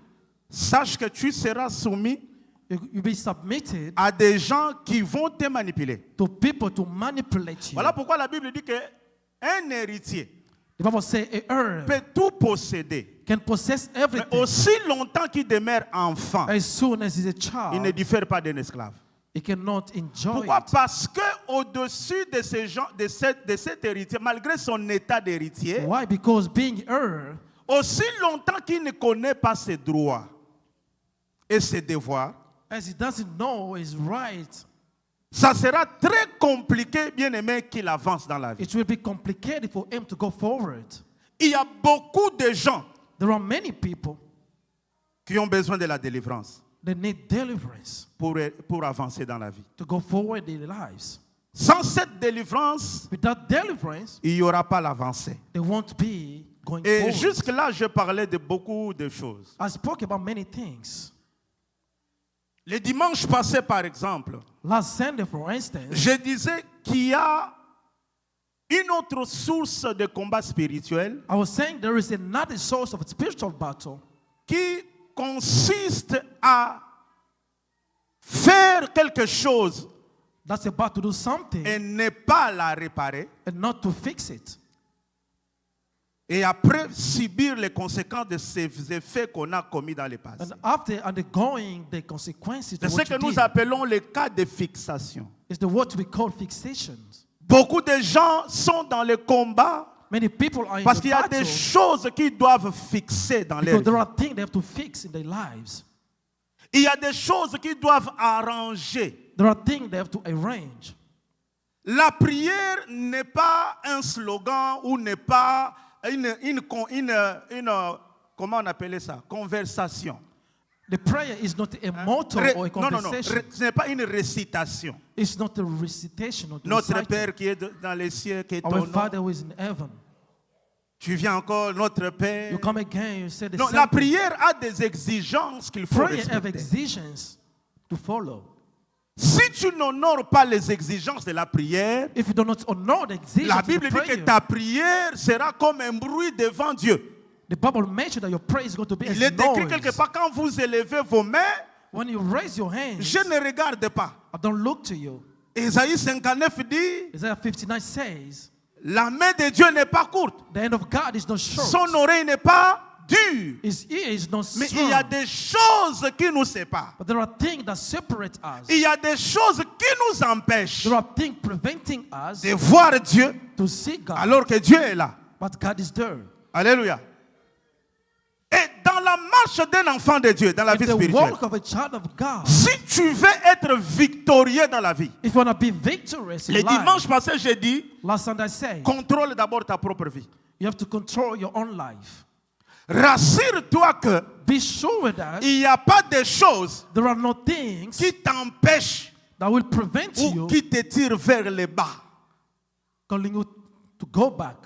sache que tu seras soumis You be submitted à des gens qui vont te manipuler. to people to manipulate you. Voilà pourquoi la Bible dit qu'un héritier The Bible says a heir peut tout posséder. can possess Mais everything aussi longtemps qu'il demeure enfant, as soon as he's a il ne child. diffère pas d'un esclave. He cannot enjoy Pourquoi? it. Parce que au-dessus de ces gens, de cet héritier, malgré son état d'héritier, Why? Because being heir, aussi longtemps qu'il ne connaît pas ses droits et ses devoirs, as he doesn't know his right, ça sera très compliqué, bien aimé, qu'il avance dans la vie. it will be complicated for him to go forward. Il y a beaucoup de gens There are many people qui ont besoin de la délivrance that need deliverance pour avancer dans la vie. to go forward in their lives. Sans cette délivrance, Without deliverance, il n'y aura pas l'avancée. they won't be going Et forward. jusque-là, je parlais de beaucoup de choses. I spoke about many things. Le dimanche passé, par exemple, Last Sunday, for instance, je disais qu'il y a une autre source de combat spirituel I was saying there is another source of spiritual battle qui consiste à faire quelque chose that's about to do something et ne pas la réparer and not to fix it. et après subir les conséquences de ces effets qu'on a commis dans le passé. And after undergoing the consequences C'est to ce what que you nous did, appelons le cas de fixation. is the what we call fixations. Beaucoup de gens sont dans le combat Many people are in parce the qu'il y a battle des choses qu'ils doivent fixer dans leur because there vie. are things they have to fix in their lives. Il y a des choses qu'ils doivent arranger. There are things they have to arrange. La prière n'est pas un slogan ou n'est pas une comment on appelait ça? Conversation. The prayer is not a motto or a Non, non, non. conversation. Ce n'est pas une récitation. It's not a recitation or Notre recital. Père qui est dans les cieux, qui est ton Our nom. Father who is in heaven. Tu viens encore, notre Père. You come again, you say the Non, same la thing. prière a des exigences qu'il faut Prayer have respecter. exigences to follow. Si tu n'honores pas les exigences de la prière, If you do not honor the exigences la of the Bible dit que prayer, ta prière sera comme un bruit devant Dieu. the Bible mentions that your prayer is going to be Il as est écrit quelque noise. part, quand vous élevez vos mains, When you raise your hands, je ne regarde pas. I don't look to you. Ésaïe 59 dit, Isaiah 59 says, la main de Dieu n'est pas courte, the hand of God is not short. son oreille n'est pas dure. His ear is not Mais il y a strong. des choses qui nous séparent. But there are things that separate us. Il y a des choses qui nous empêchent There are things preventing us de voir Dieu to see God. alors que Dieu est là. But God is there. Alléluia. Et dans la marche d'un enfant de Dieu, dans la In vie the spirituelle, walk of a child of God, si tu veux être victorieux dans la vie, if you want to be victorious in le life, dimanche passé, j'ai dit, last Sunday I said, contrôle d'abord ta propre vie. you have to control your own life. Rassure-toi que Be sure that il n'y a pas de choses there are no things qui t'empêchent that will prevent ou you qui te tirent vers le bas. calling you to go back.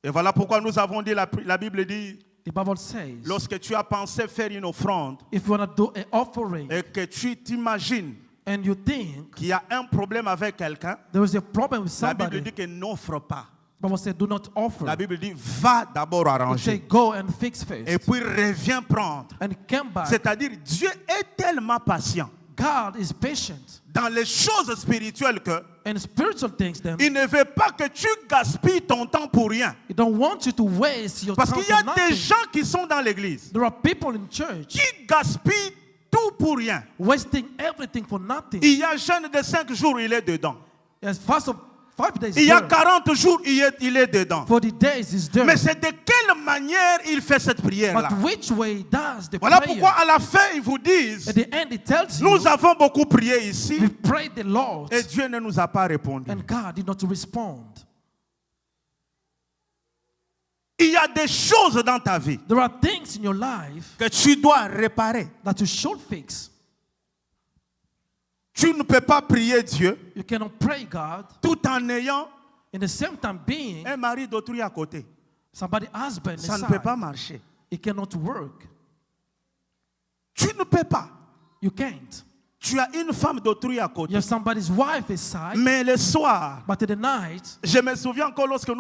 Et voilà pourquoi nous avons dit, la Bible dit, The Bible says, lorsque tu as pensé faire une offrande if you want to do an offering et que tu t'imagines and you think qu'il y a un problème avec quelqu'un, there is a problem with la Bible somebody, dit que n'offre pas. the Bible says, do not offer. La Bible dit, va d'abord It say, arranger go and fix first. et puis reviens prendre. And come back. C'est-à-dire, Dieu est tellement patient God is patient. dans les choses spirituelles que And spiritual things, then, il ne veut pas que tu gaspilles ton temps pour rien. He don't want you to waste your Parce time qu'il y a for des nothing. gens qui sont dans l'église There are people in church qui gaspillent tout pour rien. wasting everything for nothing. Il y a un jeûne de 5 jours, il est dedans. As fast of 5 days Il y a there. 40 jours, il est dedans. 40 days is there. Mais c'est de quelle manière il fait cette prière-là? But which way does the Voilà prayer? pourquoi à la fin, ils vous disent, At the end, it tells you, nous avons beaucoup prié ici we prayed the Lord, et Dieu ne nous a pas répondu. and God did not respond. Il y a des choses dans ta vie There are things in your life que tu dois réparer. that you should fix. Tu ne peux pas prier Dieu You cannot pray God tout en ayant in the same time being un mari d'autrui à côté. somebody's husband Ça ne inside. peut pas marcher. It cannot work. Tu ne peux pas. You can't. Tu as une femme d'autrui à côté. You have somebody's wife aside, Mais le soir, but in the night, je me souviens encore lorsque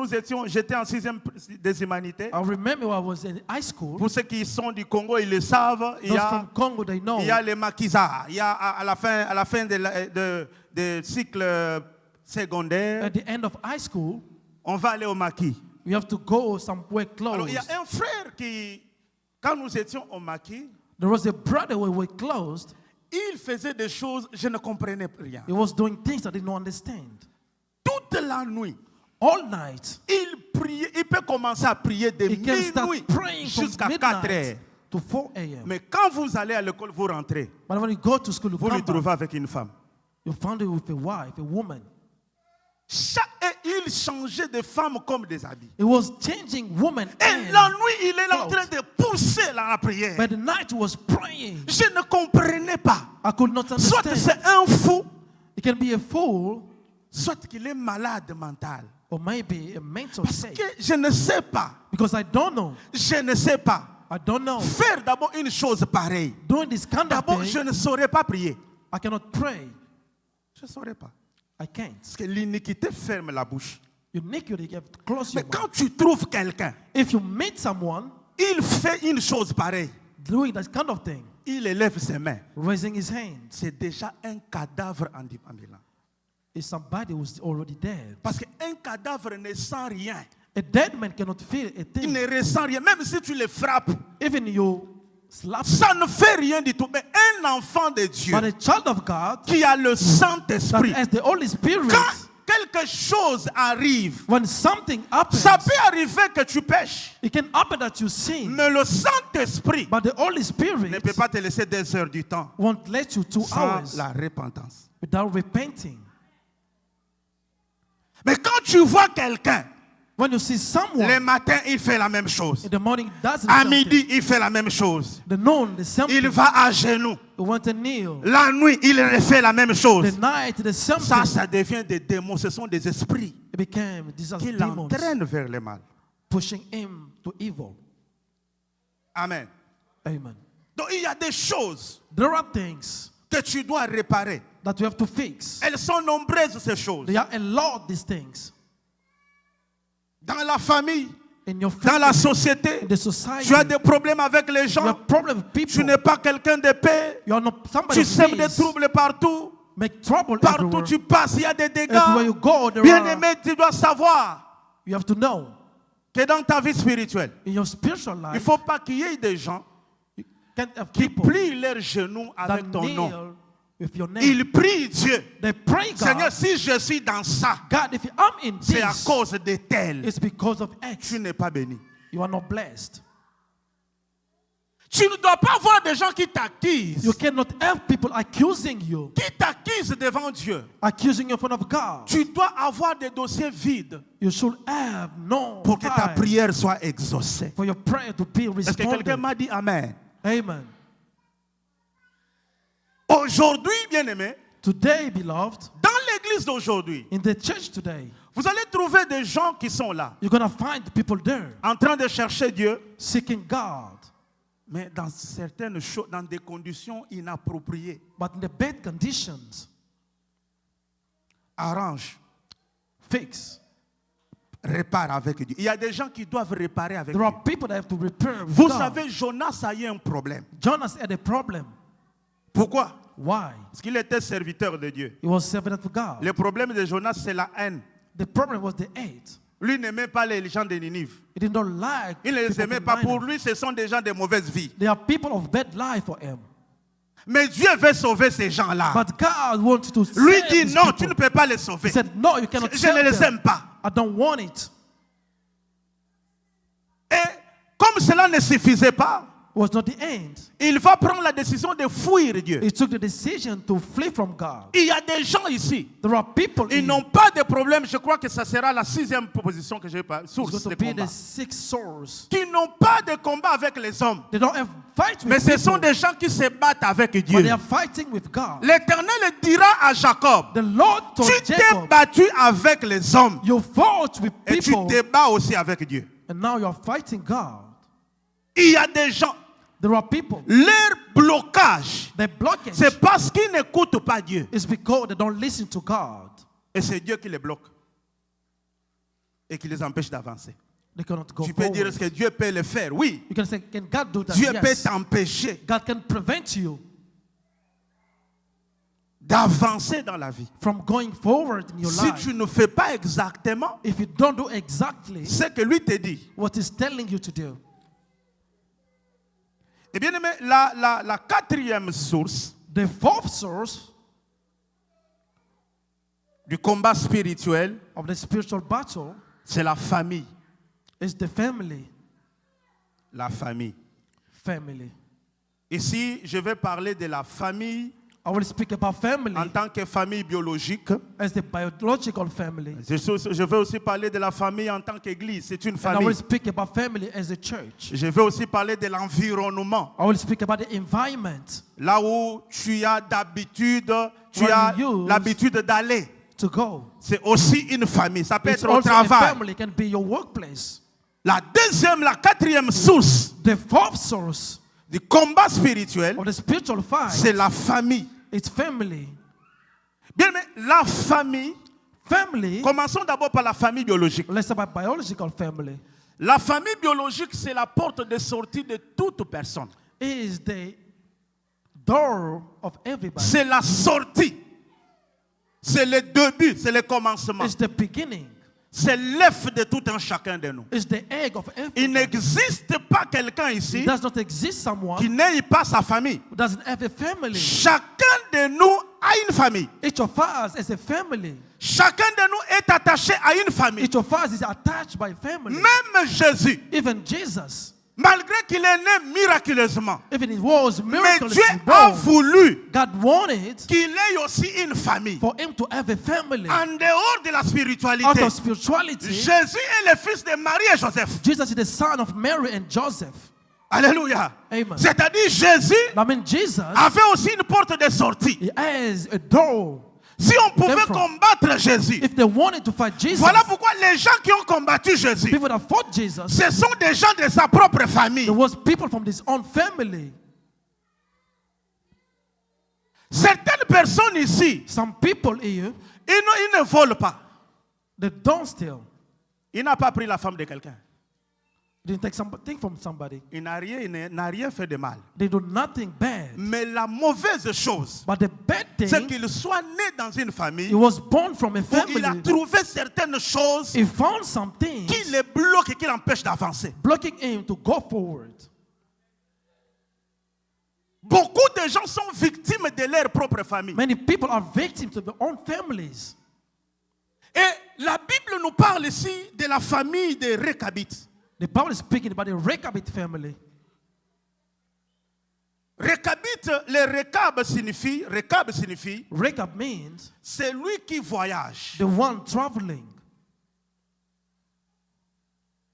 j'étais en 6e des humanités. I remember when I was in high school. Pour ceux qui sont du Congo, ils le savent. Those from Congo, they know. Il y a les maquisards. Il y a à la fin de cycle secondaire, At the end of high school, on va aller au maquis. we have to go somewhere Alors, il y close. a un frère qui, quand nous étions au maquis, There was a brother when we were closed. il faisait des choses, je ne comprenais rien. He was doing things I did not understand. Toute la nuit, All night, il priait, il peut commencer à prier de he can start minuit praying from jusqu'à 4 heures. midnight to 4 a.m. Mais quand vous allez à l'école, vous rentrez, But when you go to school, you vous come le back, trouvez avec une femme. you found it with a wife, a woman. Et il changeait de femme comme des habits. It was changing woman. Et la nuit, il est en train de pousser la prière. By the night, he was praying. Je ne comprenais pas. I could not Soit understand. c'est un fou, It can be a fool soit qu'il est malade mental. or maybe a mental Parce state. que je ne sais pas. Because I don't know. Je ne sais pas. I don't know. Faire d'abord une chose pareille. Doing this kind of D'abord, je thing, ne saurais pas prier. I cannot pray. Je ne saurais pas. I can't. Parce que l'iniquité ferme la bouche. You have to close Mais your quand mouth. tu trouves quelqu'un, If you meet someone il fait une chose pareille. doing that kind of thing, Il élève ses mains. raising his hands, C'est déjà un cadavre ambulant. is somebody who's already dead. Parce qu'un cadavre ne sent rien. A dead man cannot feel a Il thing. ne ressent rien. Même si tu le frappes, Even you slap him. ça ne fait rien du tout. Mais un enfant de Dieu But a child of God qui a le that Saint-Esprit, has the Holy Spirit, quand quelque chose arrive, when something happens, ça peut arriver que tu pêches. it can happen that you sin. Mais le Saint-Esprit But the Holy ne Spirit peut pas te laisser 2 heures du temps won't let you 2 sans hours la repentance. without repenting. Mais quand tu vois quelqu'un, When you see someone le matin, il fait la même chose. in the morning does the À same midi, thing. il fait la même chose. The noon, the same Il thing. va à genoux. You want to kneel. La nuit, il refait la même chose. The night, the same Ça, thing. ça devient des démons. Ce sont des esprits It became these are qui demons l'entraînent vers le mal. pushing him to evil. Amen. Amen. Donc, il y a des choses There are things que tu dois réparer. that you have to fix. Elles sont nombreuses, ces choses. There are a lot these things Dans la famille, in your dans la family, société, in the society. tu as des problèmes avec les You gens. have problem with Tu people. n'es pas quelqu'un de paix. You are not somebody Tu of sèmes des peace. troubles partout. Make trouble Partout everywhere. tu passes, il y a des Everywhere you dégâts. go, there Bien are. aimé, tu dois savoir You have to know que dans ta vie spirituelle, in your spiritual il ne life, faut pas qu'il y ait des gens you can't have qui people plient leurs genoux that avec ton nom. kneel with your name. Ils prient Dieu. They pray Seigneur, God. si je suis dans ça, God, if I'm in c'est à this, cause de tel. it's because of X. Tu n'es pas béni. You are not blessed. Tu ne dois pas voir des gens qui t'accusent. You cannot have people accusing you, Qui t'accusent devant Dieu. accusing you in front of God. Tu dois avoir des dossiers vides You should have no pour que ta fire prière soit exaucée. for your prayer to be Est-ce que quelqu'un responded. m'a dit Amen? Amen. Aujourd'hui, bien-aimé, Today, beloved, dans l'église d'aujourd'hui, in the church today, vous allez trouver des gens qui sont là, you're going to find people there en train de chercher Dieu, seeking God, mais dans certaines choses, dans des conditions inappropriées. but in the bad conditions. Arrange, Fix. répare avec Dieu. Il y a des gens qui doivent réparer avec There Dieu. are people that have to repair with Vous God. savez, Jonas a eu un problème. Jonas had a problem. Pourquoi? Why? Parce qu'il était serviteur de Dieu. He was servant of God. Le problème de Jonas, c'est la haine. The problem was the hate. Lui n'aimait pas les gens de Ninive. He did not like Il ne les people aimait from pas. Pour Nineveh. lui, ce sont des gens de mauvaise vie. They are people of bad life for him. Mais Dieu veut sauver ces gens-là. But God wants to Lui save dit these non, people. tu ne peux pas les sauver. He said, no, you cannot Je save ne les them. aime pas. I don't want it. Et comme cela ne suffisait pas, It was not the end. il va prendre la décision de fuir Dieu. He took the decision to flee from God. Il y a des gens ici, There are people ils in n'ont pas de problème. Je crois que ça sera la 6e proposition que j'ai pas. It's Source going de to be combat. the 6 source. Qui n'ont pas de combat avec les hommes. They don't have fight with Mais ce sont people, des gens qui se battent avec but Dieu. they are fighting with God. L'Éternel dira à Jacob, The Lord told tu t'es Jacob, battu avec les hommes you fought with et tu people, te bats aussi avec Dieu. and now you are fighting God. Il y a des gens, There are people, leur blocage, their blockage c'est parce qu'ils n'écoutent pas Dieu. is because they don't listen to God. Et c'est Dieu qui les bloque et qui les empêche d'avancer. They cannot go Tu peux dire, forward. est-ce que Dieu peut le faire? Oui. You can say, can God do that? Dieu peut Yes. t'empêcher God can prevent you d'avancer dans la vie. from going forward in your Si life. tu ne fais pas exactement If you don't do exactly ce que lui te dit. what he's telling you to do. Et bien aimé, la quatrième source The fourth source du combat spirituel, of the spiritual battle c'est la famille. is the family. La famille. Family. Ici, je vais parler de la famille I will speak about family en tant que famille biologique. as the biological family. Je vais aussi parler de la famille en tant qu'église. C'est une And I will famille. speak about family as a church. Je vais aussi parler de l'environnement. I will speak about the environment Là où tu as d'habitude, tu Where as you use l'habitude d'aller. to go. C'est aussi une famille. Ça peut It's être au also a travail. family, it can be your workplace. La quatrième source The fourth source du combat spirituel, of the spiritual c'est fight la famille. is family. Bien, mais la famille, Family, commençons d'abord par la famille biologique. let's talk about biological family, La famille biologique, c'est la porte de sortie de toute personne. is the door of everybody. C'est la sortie. C'est le début, c'est le commencement. It's the beginning. C'est l'œuf de tout un chacun de nous. It's the egg of Il everybody. n'existe pas quelqu'un ici It does not exist someone qui n'ait pas sa famille. who doesn't have a family. Chacun de nous a une famille. Each of us is a family. Chacun de nous est attaché à une famille. Each of us is attached by family. Même Jésus, Even Jesus, malgré qu'il est né miraculeusement, even it was mais miraculously Dieu a born, voulu God wanted qu'il ait aussi une famille. for him to have a family. En dehors de la Out spiritualité, of spirituality, Jésus est le fils de Marie et Joseph. Jesus is the son of Mary and Joseph. Alléluia. Amen. C'est-à-dire Jésus I mean, Jesus, avait aussi une porte de sortie. he has a door. Si on pouvait Therefore, combattre Jésus, If they wanted to fight Jesus, voilà pourquoi les gens qui ont combattu Jésus, people that fought Jesus, ce sont des gens de sa propre famille. there was people from his own family. Certaines personnes ici, Some people here, ils ne volent pas. they don't steal. Il n'a pas pris la femme de quelqu'un. They didn't take something from somebody. Il n'a rien fait de mal. They do nothing bad. Mais la mauvaise chose, But the bad c'est thing, qu'il soit né dans une famille he was born from a où il a family. trouvé certaines choses He found something qui le bloquent et qui l'empêchent d'avancer. blocking him to go forward. Beaucoup de gens sont victimes de leur propre famille. Many people are victims to their own families. Et la Bible nous parle ici de la famille des Récabites. The Bible is speaking about the Rechabite family. Récabite, le Récab signifie, Rechab means c'est lui qui voyage. the one traveling,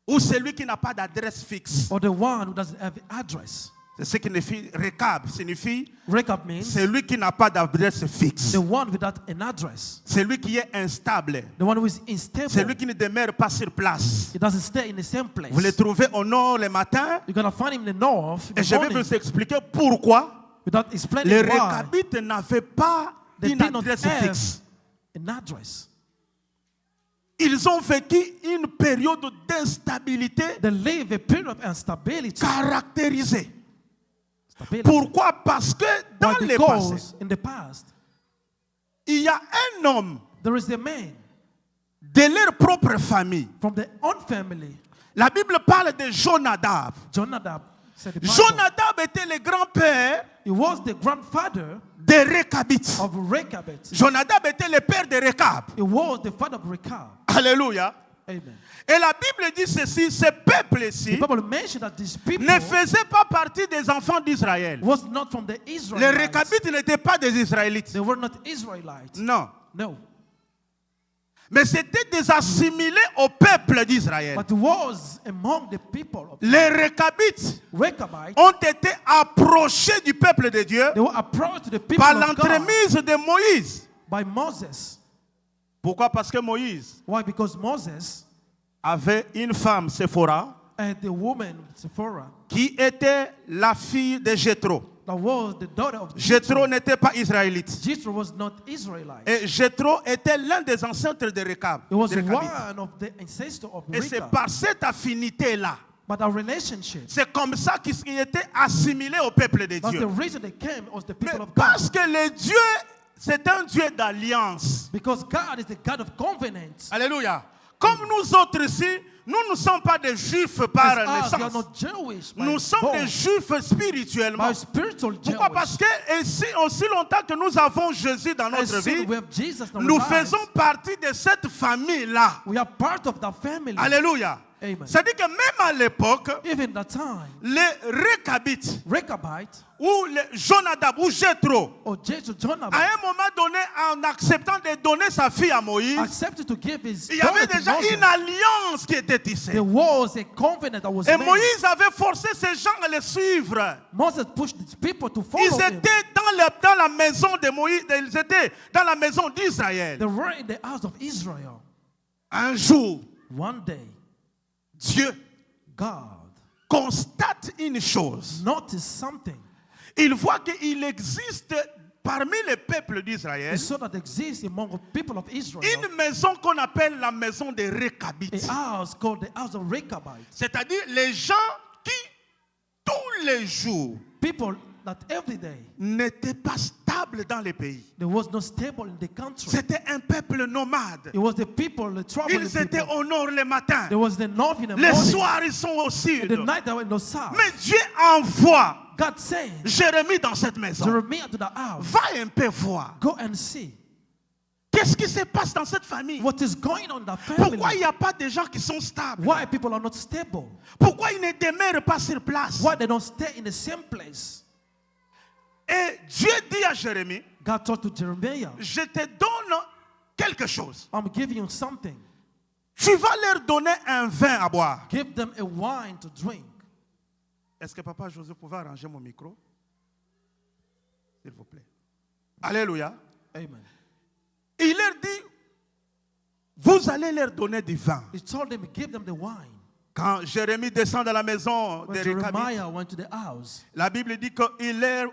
Ou celui qui n'a pas d'adresse fixe. or the one who doesn't have an address. C'est ce qui signifie Récab, signifie Rechab means celui qui n'a pas d'adresse fixe. the one without an address, Celui qui est instable. the one who is unstable. Celui qui ne demeure pas sur place. He doesn't stay in the same place. Vous le trouvez au nord le matin. You're gonna find him in the north in Et the je vais morning, vous expliquer pourquoi without explaining les why Récabites n'avaient pas they une did not adresse have fixe. an address. Ils ont vécu une période d'instabilité They live a period of instability. caractérisée. Stability. Pourquoi? Parce que dans Why? le passé, Because in the past, il y a un homme there is a man de leur propre famille. from their own family. La Bible parle de Jonadab. Jonadab said the Bible. Jonadab était le grand-père He was the grandfather des Récabites. of Rechabit. Jonadab était le père de Récab. He was the father of Rechab. Alléluia. Amen. Et la Bible dit ceci, ce peuple The ici Bible mentioned that these people ne faisait pas partie des enfants d'Israël. was not from the Les Israelites. Récabites n'étaient pas des Israélites. They were not Israelites. Non. No. Mais c'était des assimilés au peuple d'Israël. But was among the people of Les Récabites Rechabites. ont été approchés du peuple de Dieu They were approached to the people par of God l'entremise de Moïse. by Moses. Pourquoi? Parce que Moïse Why? Because Moses avait une femme, Séphora, And the woman, Sephora, qui était la fille de Jéthro. that was the daughter of Jéthro n'était pas israélite. Jethro was not Israelite. Et Jéthro était l'un des ancêtres de Récab. It was des Récabites. one of the ancestors of Et c'est Rechab. par cette affinité-là, But our relationship, c'est comme ça qu'ils étaient assimilés au peuple de that's the Dieu. reason they came was the Mais people of God. parce que le Dieu, c'est un Dieu d'alliance. Because God is the God of covenant. Alléluia. Comme nous autres ici, nous ne sommes pas des juifs par As us, we are naissance. not Jewish, by Nous sommes born, des juifs spirituellement. by spiritual Pourquoi? Jewish. Parce que ici, aussi longtemps que nous avons Jésus dans As notre soon vie, we have Jesus in our nous lives, faisons partie de cette famille-là. we are part of that family. Alléluia. Amen. C'est-à-dire que même à l'époque, Even that time, les Récabites Rechabite ou les Jonadab ou Jéthro, or Jethro, Jonadab, à un moment donné, en acceptant de donner sa fille à Moïse, accepted to give his il y avait daughter to déjà Moses. une alliance qui était tissée. There was a covenant that was Et made. Moïse avait forcé ces gens à le suivre. Moses pushed these people to follow Ils him. étaient dans la maison de Moïse, ils étaient dans la maison d'Israël. They were in the house of Israel. Un jour, One day, Dieu God constate une chose. noticed something. Il voit qu'il existe parmi les peuples d'Israël He saw that exists among the people of Israel une maison qu'on appelle la maison des Récabites. a house called the house of Rechabites. C'est-à-dire les gens qui, tous les jours, People that every day n'étaient pas stables dans les pays. there was no stable in the country. C'était un peuple nomade. It was the people, the traveling Ils étaient people. au nord le matin. There was the north in the Le morning, soir, ils sont au sud. the night they were in the south. Mais Dieu envoie God said, Jérémie dans cette maison. Jeremiah to the house, Va un peu voir. go and see Qu'est-ce qui se passe dans cette famille? what is going on in that family. Pourquoi il n'y a pas de gens qui sont stables? Why people are not stable. Pourquoi ils ne demeurent pas sur place? Why they don't stay in the same place. Et Dieu dit à Jérémie, God told to Jeremiah, je te donne quelque chose. I'm giving you something. Tu vas leur donner un vin à boire. Give them a wine to drink. Est-ce que Papa José pouvait arranger mon micro? S'il vous plaît. Alléluia. Amen. Il leur dit, vous allez leur donner du vin. He told them, give them the wine. Quand Jérémie descend dans la maison When des Récabites, Jeremiah went to the house, la Bible dit qu'il leur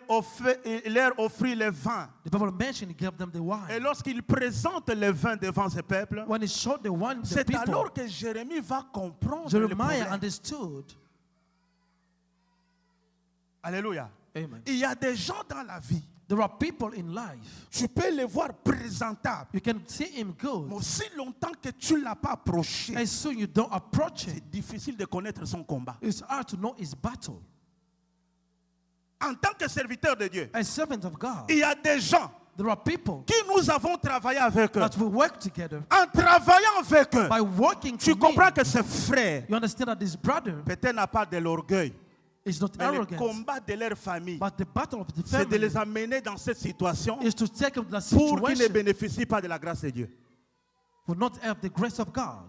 offrit le vin. the people mentioned he gave them the Et wine. lorsqu'il présente le vin devant ce peuple, When he showed the wine to the c'est people, alors que Jérémie va comprendre le Jeremiah problème. understood. Alléluia. Amen. Il y a des gens dans la vie, There are people in life. tu peux les voir présentables, You can see him good. mais aussi longtemps que tu ne l'as pas approché, As soon you don't approach him, c'est difficile de connaître son combat. it's hard to know his battle. En tant que serviteur de Dieu, As servants of God, il y a des gens there are people qui nous avons travaillé avec eux. that we work together. En travaillant avec eux, By working tu together, comprends que ce frère you understand that this brother peut-être n'a pas de l'orgueil, is not mais le arrogant, combat de leur famille, but the battle of the c'est de family les amener dans cette situation is to take him to that pour qu'ils ne situation bénéficient pas de la grâce de Dieu. will not have the grace of God.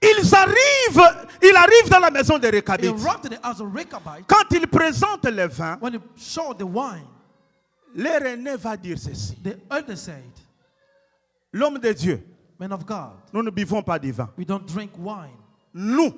Il arrive dans la maison des He Récabites. arrived to the house of Rechabite. Quand il présente le vin, When he showed the wine, leur aîné va dire ceci. the elder said, L'homme de Dieu, Men of God, nous ne buvons pas du vin. we don't drink wine. Nous,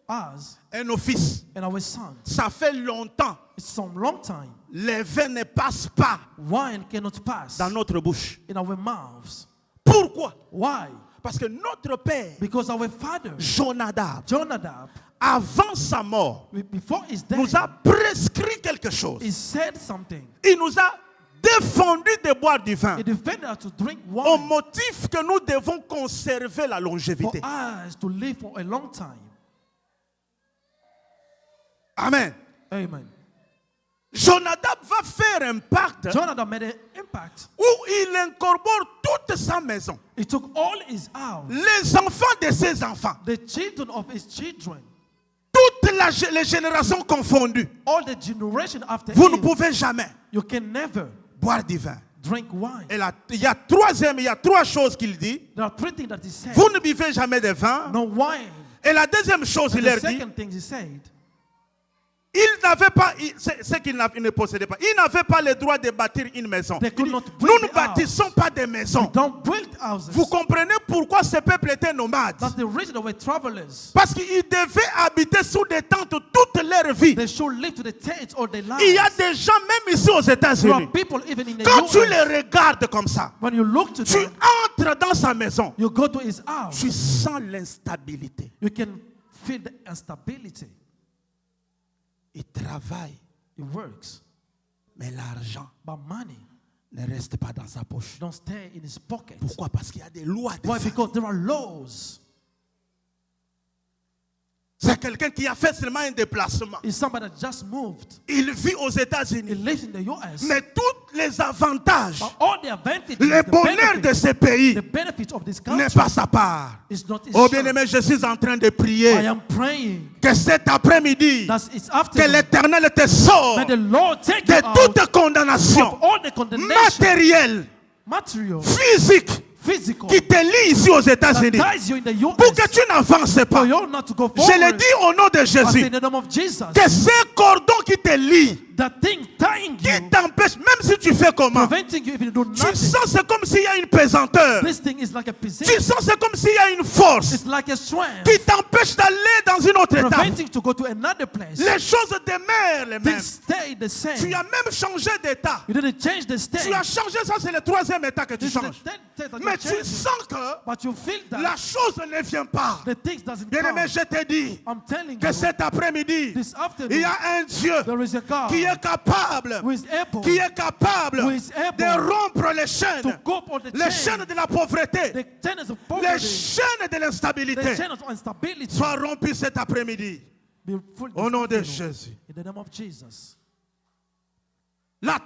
Us et nos fils, and our sons, ça fait longtemps, it's some long time. le vin ne passe pas Wine cannot pass dans notre bouche. in our mouths. Pourquoi? Why? Parce que notre père, Because our father, Jonadab, Jonadab, avant sa mort, before his death, nous a prescrit quelque chose. he said something. Il nous a défendu de boire du vin He defended us to drink au wine motif que nous devons conserver la for longévité. us to live for a long time. Amen. Amen. Jonadab va faire un pacte Jonadab made an impact. où il incorpore toute sa maison, He took all his house, les enfants de ses enfants, the children of his children, toutes les générations confondues. all the generation after Vous ne him. pouvez jamais You can never boire du vin. drink wine. Et là, il y a trois choses qu'il dit. There are three things that he said. Vous ne buvez jamais de vin. No wine. Et la deuxième chose, And il the leur dit, second thing he said, Ils n'avaient pas, ce qu'ils ne possédaient pas, ils n'avaient pas le droit de bâtir une maison. They could not Nous build ne a house. bâtissons pas des maisons. Don't build houses. Vous comprenez pourquoi ce peuple était nomade? That's the reason they were travelers. Parce qu'ils devaient habiter sous des tentes toute leur vie. They should live to the tents or their lives. Il y a des gens même ici aux There États-Unis. are people even in the Quand tu US. les regardes comme ça, When you look to tu them, entres dans sa maison, you go to his house. tu sens l'instabilité. You can feel the instability. Il travaille, It works. mais l'argent But money ne reste pas dans sa poche. don't stay in his pocket. Pourquoi? Parce qu'il y a des lois. Why? Because there are laws. C'est quelqu'un qui a fait seulement un déplacement. It's somebody that just moved. Il vit aux He États-Unis. lives in the US. Mais tous les avantages, But all the advantages, le the bonheur de benefits, ce pays the benefits of this n'est country pas sa part. is not his Oh share. bien-aimé, je suis en train de I prier am praying que cet après-midi, that it's que after l'Éternel te sorte may the Lord take you de out toute condamnation of all the condemnation, matérielle, material, physique, physical, qui te lie ici aux that États-Unis ties you in the US. pour que tu n'avances pas. For you not to go Je forward. le dis au nom de I say Jésus, in the name of Jesus. que ces cordons qui te lient, That thing tying qui you, t'empêchent, même si tu fais comment, preventing you if you do tu nothing. sens c'est comme s'il y a une pesanteur. This thing is like a Tu position. sens c'est comme s'il y a une force It's like a strength. qui t'empêche d'aller dans une autre étape. Preventing to go to another place. Les choses demeurent les mêmes. Things stay the same. Tu as même changé d'état. You didn't change the state. Tu as changé, ça c'est le troisième état que tu This is the changes. third state that Mais you're tu changing. sens que But you feel that la chose ne vient pas. the things doesn't Bien-aimé, come. je te dis I'm telling que you, cet après-midi, this il y afternoon, a un Dieu there is a God qui est capable, who is able qui est capable Who is able de rompre les to chaînes, go up on the les chain, chaînes de la pauvreté, the chains of les poverty, chaînes de the l'instabilité. chains of instability. Soient rompues cet après-midi. Be full Au nom de this afternoon. Jésus. In the name of Jesus. La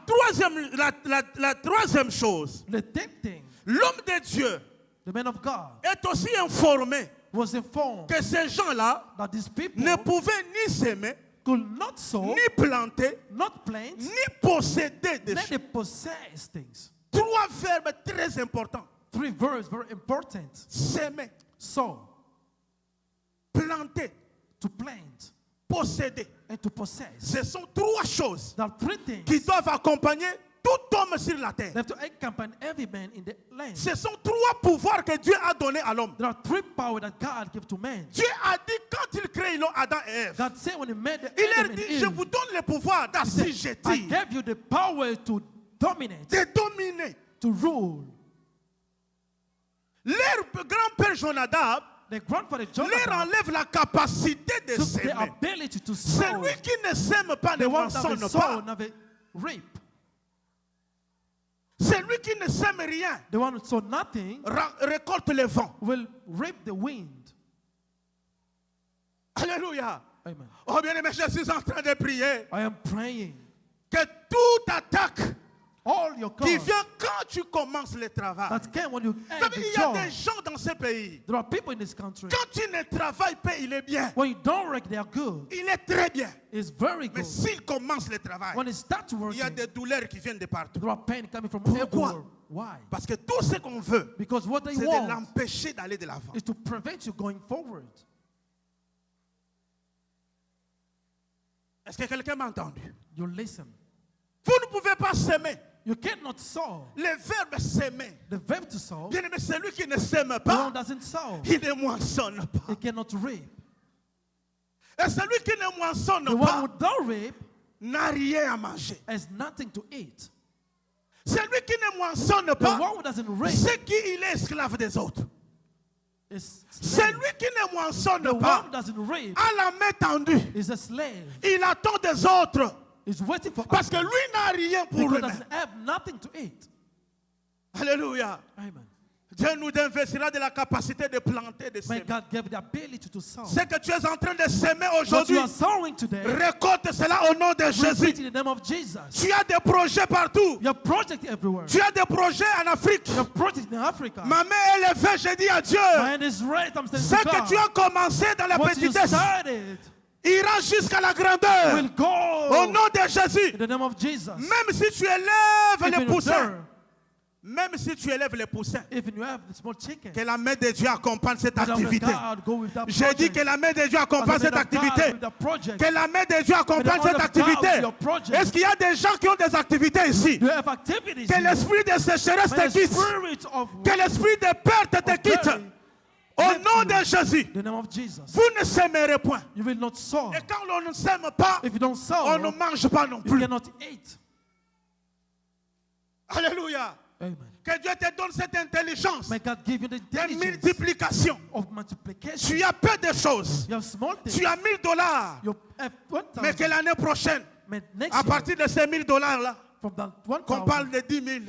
troisième chose, The third thing, l'homme de Dieu the man of God est aussi informé was informed que ces gens-là that these people ne pouvaient ni s'aimer, could not sow, ni planter, not plant, ni posséder des let choses. they possess things. Trois verbes très importants. 3 verbs very important. S'aimer, Sow, planter, to plant, posséder. and to possess. Ce sont trois choses There are 3 things qui doivent accompagner tout homme sur la terre. that have to accompany every man in the land. Ce sont trois pouvoirs que Dieu a donnés à l'homme. There are 3 powers that God gave to man. Dieu a dit quand il crée l'homme, Adam et Ève, God said when he made the il leur Adam and dit, je Eve, vous donne le pouvoir he said, I d'assujettir, gave you the power to dominate, de dominer. to rule. Leur grand-père Jonadab The grandfather leur Jonathan enlève la capacité de took the s'aimer. ability to sow. Celui qui ne s'aime pas ne The one that moissonne will pas. sow, never reap. Celui qui ne sème rien The one who sow nothing récolte le vent. will reap the wind. Alléluia. Amen. Oh bien-aimé, je suis en train de prier I am praying. que toute attaque All your qui cause vient quand tu commences le travail. that came when you Vous end savez, the il y a des job. gens dans ce pays. There are people in this country. Quand tu ne travailles pas, il est bien. When you don't work, they are good. Il est très bien. It's very Mais good. s'il commence le travail, When it starts il y a working, des douleurs qui viennent de partout. there are pain coming from Pourquoi? everywhere. Why? Parce que tout ce qu'on veut, Because what they c'est de want l'empêcher d'aller de l'avant. is to prevent you going forward. Est-ce que quelqu'un m'a entendu? You listen. Vous ne pouvez pas s'aimer. You cannot sow. Le verbe s'aimer. The verb to sow, Bien aimé, celui qui ne s'aime the pas, one doesn't sow. il ne moissonne pas. He cannot reap. Et celui qui ne moissonne The one pas who don't reap n'a rien à manger. has nothing to eat. Celui qui ne moissonne The pas, one who doesn't reap c'est qu'il est esclave des autres. is slave. Celui qui ne moissonne The one pas who doesn't reap a la main tendue. is a slave. Il attend des autres He's waiting for parce que others lui n'a rien pour because he lui-même. doesn't have nothing to eat. Alléluia. Amen. Dieu nous investira de la capacité de planter, de May s'aimer. God give the ability to sow. Ce que tu es en train de s'aimer What aujourd'hui, you are sowing today, récolte cela au nom de reap Jésus. it in the name of Jesus. Tu as des projets partout. You have projects everywhere. Tu as des projets en Afrique. You have projects in Africa. Ma main est levée, je dis à Dieu. My hand is raised. I'm saying Ce to que God, tu as commencé dans la what you petitesse started ira jusqu'à la grandeur. will go Au nom de Jésus. in the name of Jesus. Même si tu élèves Even les poussins, there, Même si tu élèves les poussins, Even you have the small chicken. que la main de Dieu accompagne cette Let the activité. God go with that J'ai dit project. que la main de Dieu As accompagne the cette man of God activité. with the project. Que la main de Dieu accompagne May the cette hand of activité. God with your project. Est-ce qu'il y a des gens qui ont des activités ici? You have activities. Que here. l'esprit de sécheresse May te the quitte. spirit of Que l'esprit de perte te of quitte. burying Au left nom you. de Jésus. The name of Jesus. Vous ne s'aimerez point. You will not sow. Et quand on ne s'aime pas, If you don't sow, on ne mange pas non you plus. cannot eat. Alléluia. Amen. Que Dieu te donne cette intelligence May God give you the de intelligence multiplication. of multiplication. Tu as peu de choses. You have small things. Tu as $1000. You have Mais que 1,000. l'année prochaine, But next à year, partir de ces $1000-là, from that qu'on 1,000, parle de 10 000,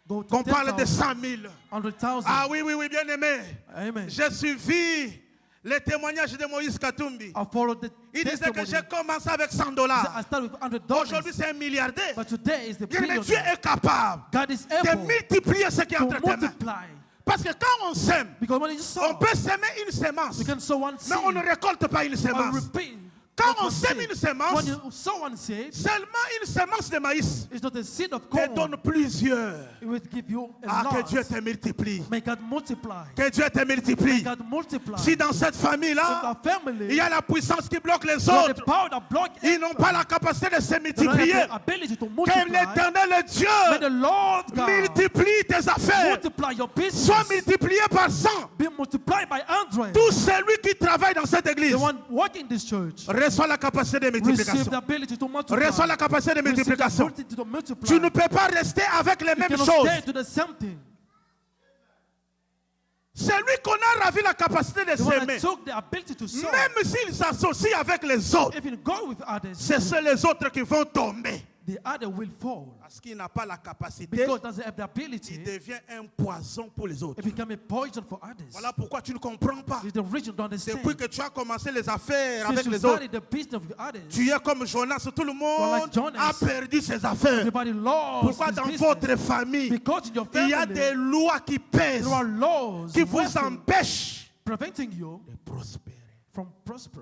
go to qu'on parle de 10,000, 100 000. 100,000. Ah oui, oui, oui, bien aimé. Amen. J'ai suivi les témoignages de Moïse Katumbi. I followed the Il disait que testimony. j'ai commencé avec I $100. started with $100. Aujourd'hui, c'est un milliardaire. But today is the Bien aimé, Dieu billionaire. est capable God is de able multiplier ce qui est to entre tes mains. multiply. Parce que quand on sème, Because when you sow, on peut s'aimer une sémence, you can sow one mais seed. on ne récolte pas une Or sémence. repeat. Quand what on one sème seed. une sémence, When you sow one seed, seulement une sémence de maïs it's not a seed of te corn. donne plusieurs. It will give you a Ah, que lot. Dieu te multiplie. May God multiply. Que Dieu te May multiplie. God multiply. Si dans cette In famille-là, our family, il y a la puissance qui bloque les you have the autres, power that block ils n'ont pas la capacité de se They don't have multiplier. the ability to Que multiply. l'éternel May Dieu the Lord God multiplie tes affaires. multiply your business. Sois multiplié par 100. Be multiplied by 100. Tout celui qui travaille dans cette église The one working in this church reçoit la capacité de receive multiplication. the ability to multiply. Reçoit la capacité de Receive the multiplication. ability to multiply. Tu ne peux pas rester avec les You mêmes cannot choses. stay to the same thing. Celui qu'on a ravi la capacité de The one s'aimer, that took the ability to sow, même s'il s'associe avec les autres, if you go with others, c'est les autres qui vont tomber. the other will fall. Parce qu'il n'a pas la capacité, Because it doesn't have the il ability, devient un poison pour les autres. it becomes a poison for others. Voilà pourquoi tu ne comprends pas. It's the reason to understand. Depuis que tu as commencé les affaires Since avec you les autres, started the business with others, tu es comme Jonas. Tout le monde like Jonas. a perdu ses affaires. everybody lost Pourquoi his dans business. votre famille, Because in your il y a family, des lois qui pèsent, there are laws qui vous working, empêchent preventing you de prospérer. from prosper.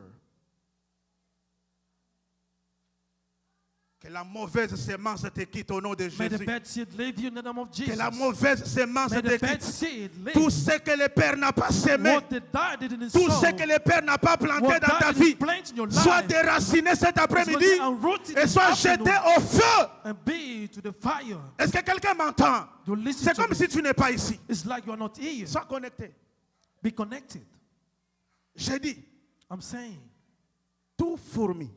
Que la mauvaise sémence te quitte au nom de May the Jésus. bad seed leave you in the name of Que Jesus. la mauvaise sémence May te the bad quitte. seed leave Tout ce que le Père n'a pas sémé, what the dad didn't tout sow, ce que le Père n'a pas planté what dans ta dad didn't vie, plant in your soit life, déraciné cet après-midi is going to unroot it et this soit jeté afternoon au feu. and be to the fire. Est-ce que quelqu'un m'entend? You listen C'est to comme me. si tu n'es pas ici. It's like you are not here. Sois connecté. Be connected. J'ai dit, I'm saying tout fourmi,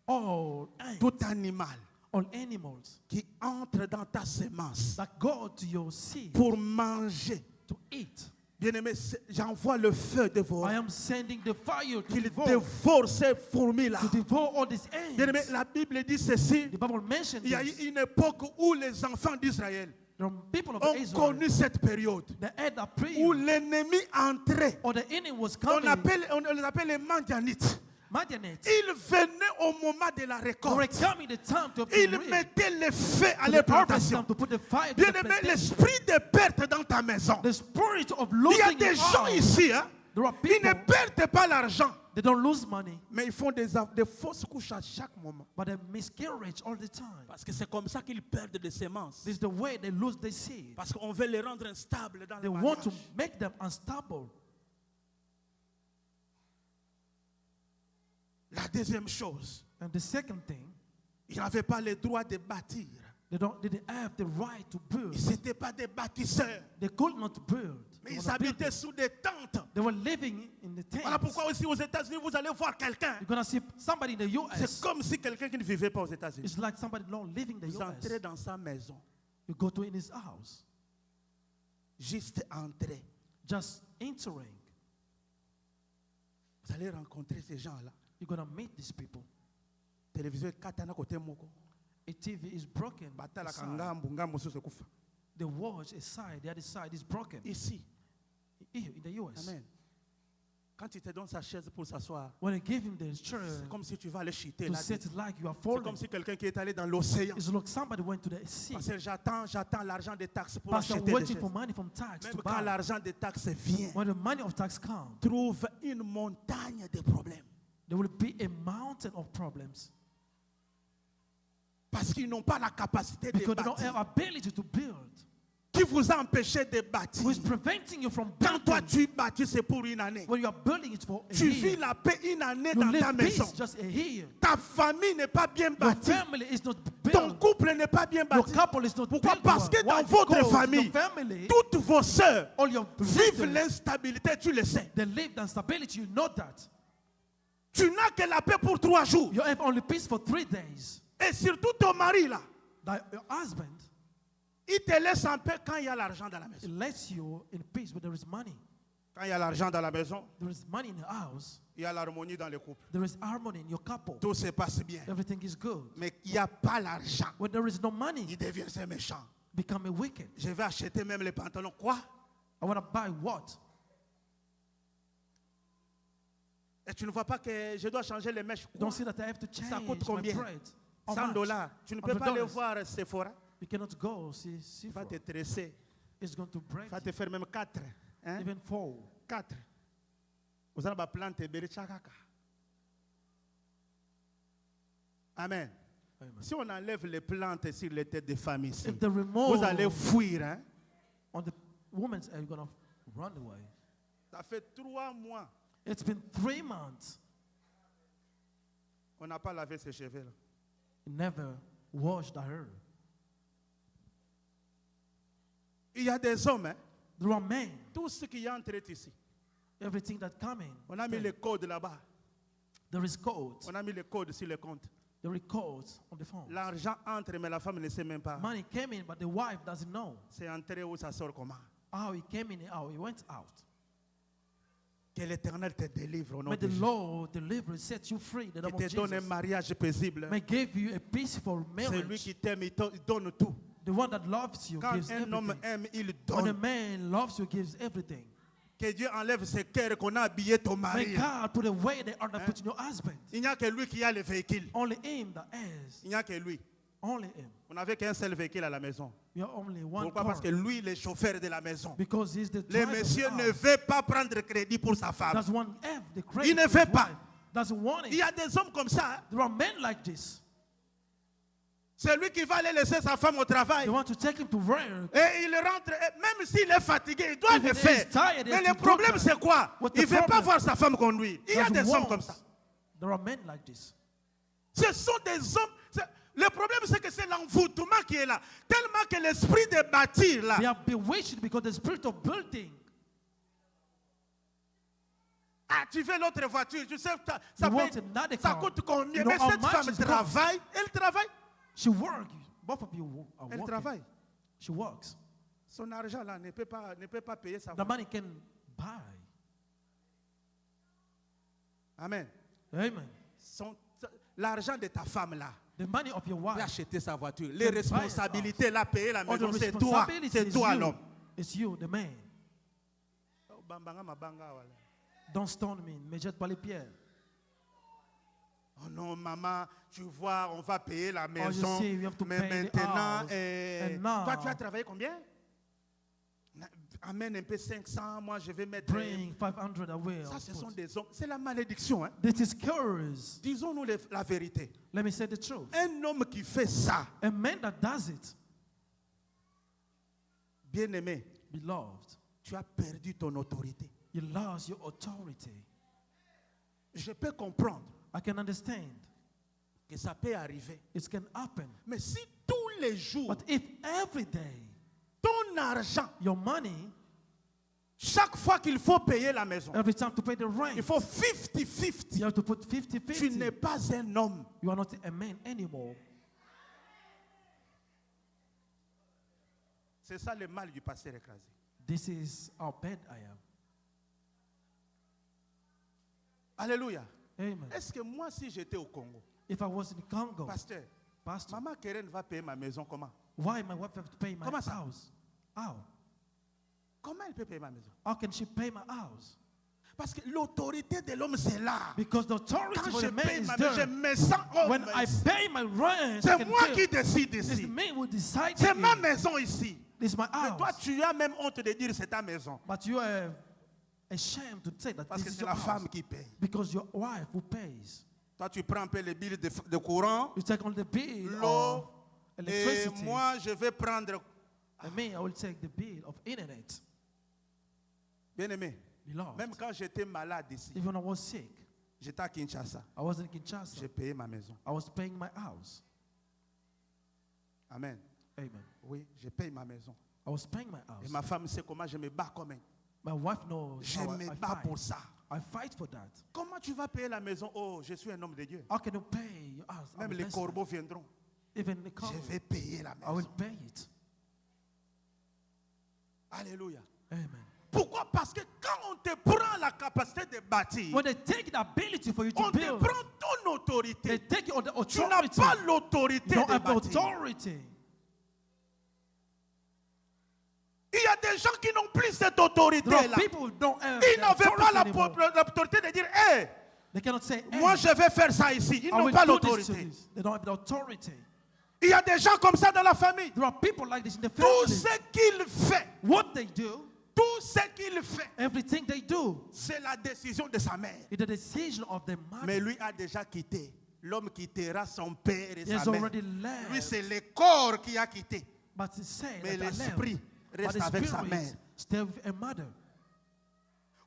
all ants, tout animal all animals qui entre dans ta sémence that go to your seed pour manger. to eat. Bien-aimé, j'envoie le feu de vos I am sending the fire to qu'il devour, dévore ces fourmis-là. to devour all these ants. Bien-aimé, la Bible dit ceci. The Bible mentioned Il y a eu this. une époque où les enfants d'Israël The people of ont Israel, connu cette période the head that où prayed, l'ennemi entrait. or the enemy was On coming, les appelle les Madianites. Madianites, Ils venaient au moment de la they were récolte. coming the time to Ils reap, mettaient le feu à to leur the harvest plantation. time, to put the fire to the Bien-aimé, plantation. l'esprit de perte dans ta maison. The spirit of Il y a losing des it gens all. ici, hein, There are ils ne people, perdent pas l'argent, they don't lose money, mais ils font des fausses couches à chaque moment. but they miscarriage all the time. Parce que c'est comme ça qu'ils perdent des semences. This is the way they lose their seed. Parce qu'on veut les rendre instables dans They le want to mariage. make them unstable. La deuxième chose, And the second thing, ils n'avaient pas le droit de bâtir. they didn't have the right to build. Ils n'étaient pas des bâtisseurs, They could not build. mais They ils were not habitaient builders. sous des tentes. They were living in the Voilà tents. pourquoi aussi aux États-Unis, vous allez voir quelqu'un. You're gonna see somebody in the C'est US. comme si quelqu'un qui ne vivait pas aux États-Unis. It's like somebody not living in the Vous US. entrez dans sa maison, You go to in his house, juste entrer. just entering. Vous allez rencontrer ces gens-là. You're gonna meet these people. Télévision est katana côté moko. A TV is broken. Batala aside. kangambu ngambu sose kufa. The watch is side, the other side is broken. Ici, Here in the US. amen. Quand tu te donnes sa chaise pour s'asseoir, When I give him the chair c'est comme si tu vas aller chuter to là. sit like you are C'est comme falling, si quelqu'un qui est allé dans l'océan. it's like somebody went to the sea. Parce que j'attends l'argent des taxes pour Pastor acheter des waiting chaises. for money from tax Même to quand buy. l'argent des taxes vient, When the money of tax comes, trouve une montagne de problèmes. there will be a mountain of problems Parce qu'ils n'ont pas la capacité de because they don't bâtir. have ability to build. Qui qui vous a empêché de bâtir. who is preventing you from Quand toi building. tu bâtis, c'est pour une année. When you are building it for a Tu vis year, la paix une année you dans live ta maison. peace just a year. Ta famille n'est pas bien Your bâtie. family is not Ton built. couple n'est pas bien Your bâti. couple is not Pourquoi? built. Parce que Why? dans votre Because famille, your family, toutes vos sœurs all your vivent sisters, l'instabilité, tu le sais. they live the instability. You know that. Tu n'as que la paix pour 3 jours. You have only peace for 3 days. Et surtout ton mari là, Your husband, il te laisse en paix quand il y a l'argent dans la it maison. lets you in peace when there is money. Quand il y a l'argent dans la maison, There is money in the house. il y a l'harmonie dans le couple. There is harmony in your couple. Tout se passe bien. Everything is good. Mais il n'y a pas l'argent. When there is no money, Il devient un méchant. become a wicked. Je vais acheter même les pantalons. Quoi? I want to buy what? Et tu ne vois pas que je dois changer les mèches. You don't Quoi? see that I have to change Ça coûte my combien? bread. How 100 much? dollars. Tu ne peux pas aller $100. voir Sephora. You cannot go see Tu vas te Sephora. tresser. It's going to break Tu vas te faire même 4. Hein? even 4. 4. Vous allez planter Berichakaka. Amen. Amen. Si on enlève les plantes sur les têtes des femmes ici, If they vous allez remove fuir. Hein? on the woman's head, you're going to run away. Ça fait 3 mois. It's been 3 months. On n'a pas lavé ses cheveux. Là. Never washed her hair. Il y a des hommes. Hein? There are men. Tout ce qui entre ici. Everything that come in. On a mis les codes là-bas. There is codes. On a mis les codes sur les comptes. There are codes on the phone. L'argent entre, mais la femme ne sait même pas. Money came in, but the wife doesn't know C'est entré où ça sort comment. how he came in and how he went out. Que l'Éternel te délivre au nom May de the Jésus. Lord deliver, set you free. The name Qu'il of te donne un Jesus. mariage paisible. May give you a peaceful C'est lui marriage. qui t'aime, il donne tout. The one that loves you Quand gives un homme everything. aime, il When a donne. man loves you, gives everything. Que Dieu enlève ce cœur qu'on a habillé ton May mari. God put away the honor put in your husband. Il n'y a que lui qui a le véhicule. Only him that has. Il n'y a que lui. Only him. On n'avait qu'un seul véhicule à la maison. You're only one Pourquoi? car. Parce que lui, le chauffeur de la maison. Because he's the Le driver of the monsieur house. ne veut pas prendre crédit pour sa femme. Doesn't want F, the credit Il ne for his veut pas. wife. Doesn't want Il it. y a des hommes comme ça. Hein. There are men like this. C'est lui qui va aller laisser sa femme au travail. They want to take him to work. Et il rentre, et même s'il est fatigué, il doit If le he faire. is tired, he Mais has le to problème, go c'est quoi? What's Il the ne veut pas problem? voir sa femme conduire. Il y a Doesn't des hommes want. comme ça. There are men like this. Ce sont des hommes. Le problème, c'est que c'est l'envoûtement qui est là. Tellement que l'esprit de bâtir là. They are bewitched because the spirit of building. Ah, tu veux l'autre voiture, tu sais, ça, You want another ça car. coûte combien? You know Mais how cette much femme it costs. travaille, elle travaille, She works. Both of you are elle working. travaille. She works. Son argent là ne peut pas payer sa The voiture. money can buy. Amen. Amen. L'argent de ta femme là, The money of your peut wife. acheter sa voiture. Les Can buy a responsabilités là, payer la All the maison, c'est toi. responsibility C'est is toi you. l'homme. It's you, the man. Bambanga mabanga wala. Don't stone me. Mais jette pas les pierres. Oh non, maman, tu vois, on va payer la you maison. see, we have to Mais pay the maintenant, house. And now- toi, tu as travaillé combien? Amène un peu 500, moi je vais mettre. Bring 500 away. Ça, I'll ce put. sont des hommes. C'est la malédiction. Hein? This is curse. Disons-nous la vérité. Let me say the truth. Un homme qui fait ça, A man that does it, bien-aimé, beloved, tu as perdu ton autorité. you lost your authority. Je peux comprendre I can understand. que ça peut arriver. It can happen. Mais si tous les jours, But if every day ton argent, your money, chaque fois qu'il faut payer la maison, every time to pay the rent, il faut 50-50. you have to put Tu 50-50. n'es pas un homme. You are not a man anymore. C'est ça le mal du pasteur écrasé. This is how bad I am. Alléluia. Amen. Est-ce que moi, si j'étais au Congo, If I was in Congo, pasteur, Pastor, maman Keren va payer ma maison comment? why my wife have to pay my Comment ça? house? How? Comment elle peut payer ma maison? How can she pay my house? Parce que l'autorité de l'homme, c'est là. Because the authority Quand for je the man paye is ma maison, je there. me sens homme. When I pay my rent, I C'est can moi feel. qui décide It's ici. me who decide. C'est ma it. maison ici. It's my Mais toi, house. tu as même honte de dire c'est ta maison. But you are ashamed to say that Parce que this is c'est your la house. femme qui paye. Because your wife who pays. Toi, tu prends un peu les billes de courant, You take on the bill l'eau, of et electricity. moi, je vais prendre And me, I will take the bill of internet. Bien-aimé, Beloved, même quand j'étais malade ici, even when I was sick, j'étais à Kinshasa, I was in Kinshasa. j'ai payé ma maison. I was paying my house. Amen. Amen. Oui, je paye ma maison. I was paying my Et house. ma femme sait comment je me bats comme un. My wife knows Je how me I bats pour fight. ça. I fight for that. Comment tu vas payer la maison? Oh, je suis un homme de Dieu. How can you pay your house? I'm Même a les blessed man. corbeaux viendront. Even the Je cow, vais payer la I will maison. pay it. Alléluia. Amen. Pourquoi? Parce que quand on te prend la capacité de bâtir, When they take the ability for you to on te build, prend ton they autorité. take you on the Tu n'as authority. pas You l'autorité don't de have the bâtir. authority. Il y a des gens qui n'ont plus cette There are autorité-là. people who don't have Ils the n'avaient pas authority anymore. l'autorité de dire, hé, They cannot say, hey, moi je vais faire ça ici. Ils I n'ont will pas do this to l'autorité. this. They don't have the authority. Il y a des gens comme ça dans la famille. There are people like this in the Tout family. ce qu'il fait, What they do, tout ce qu'il fait, everything they do, c'est la décision de sa mère. is the decision of the mother. Mais lui a déjà quitté. L'homme quittera son père et He has sa mère. already left. Lui, c'est le corps qui a quitté. But he said Mais that I left. l'esprit But reste the avec sa mère. spirit stay with a mother.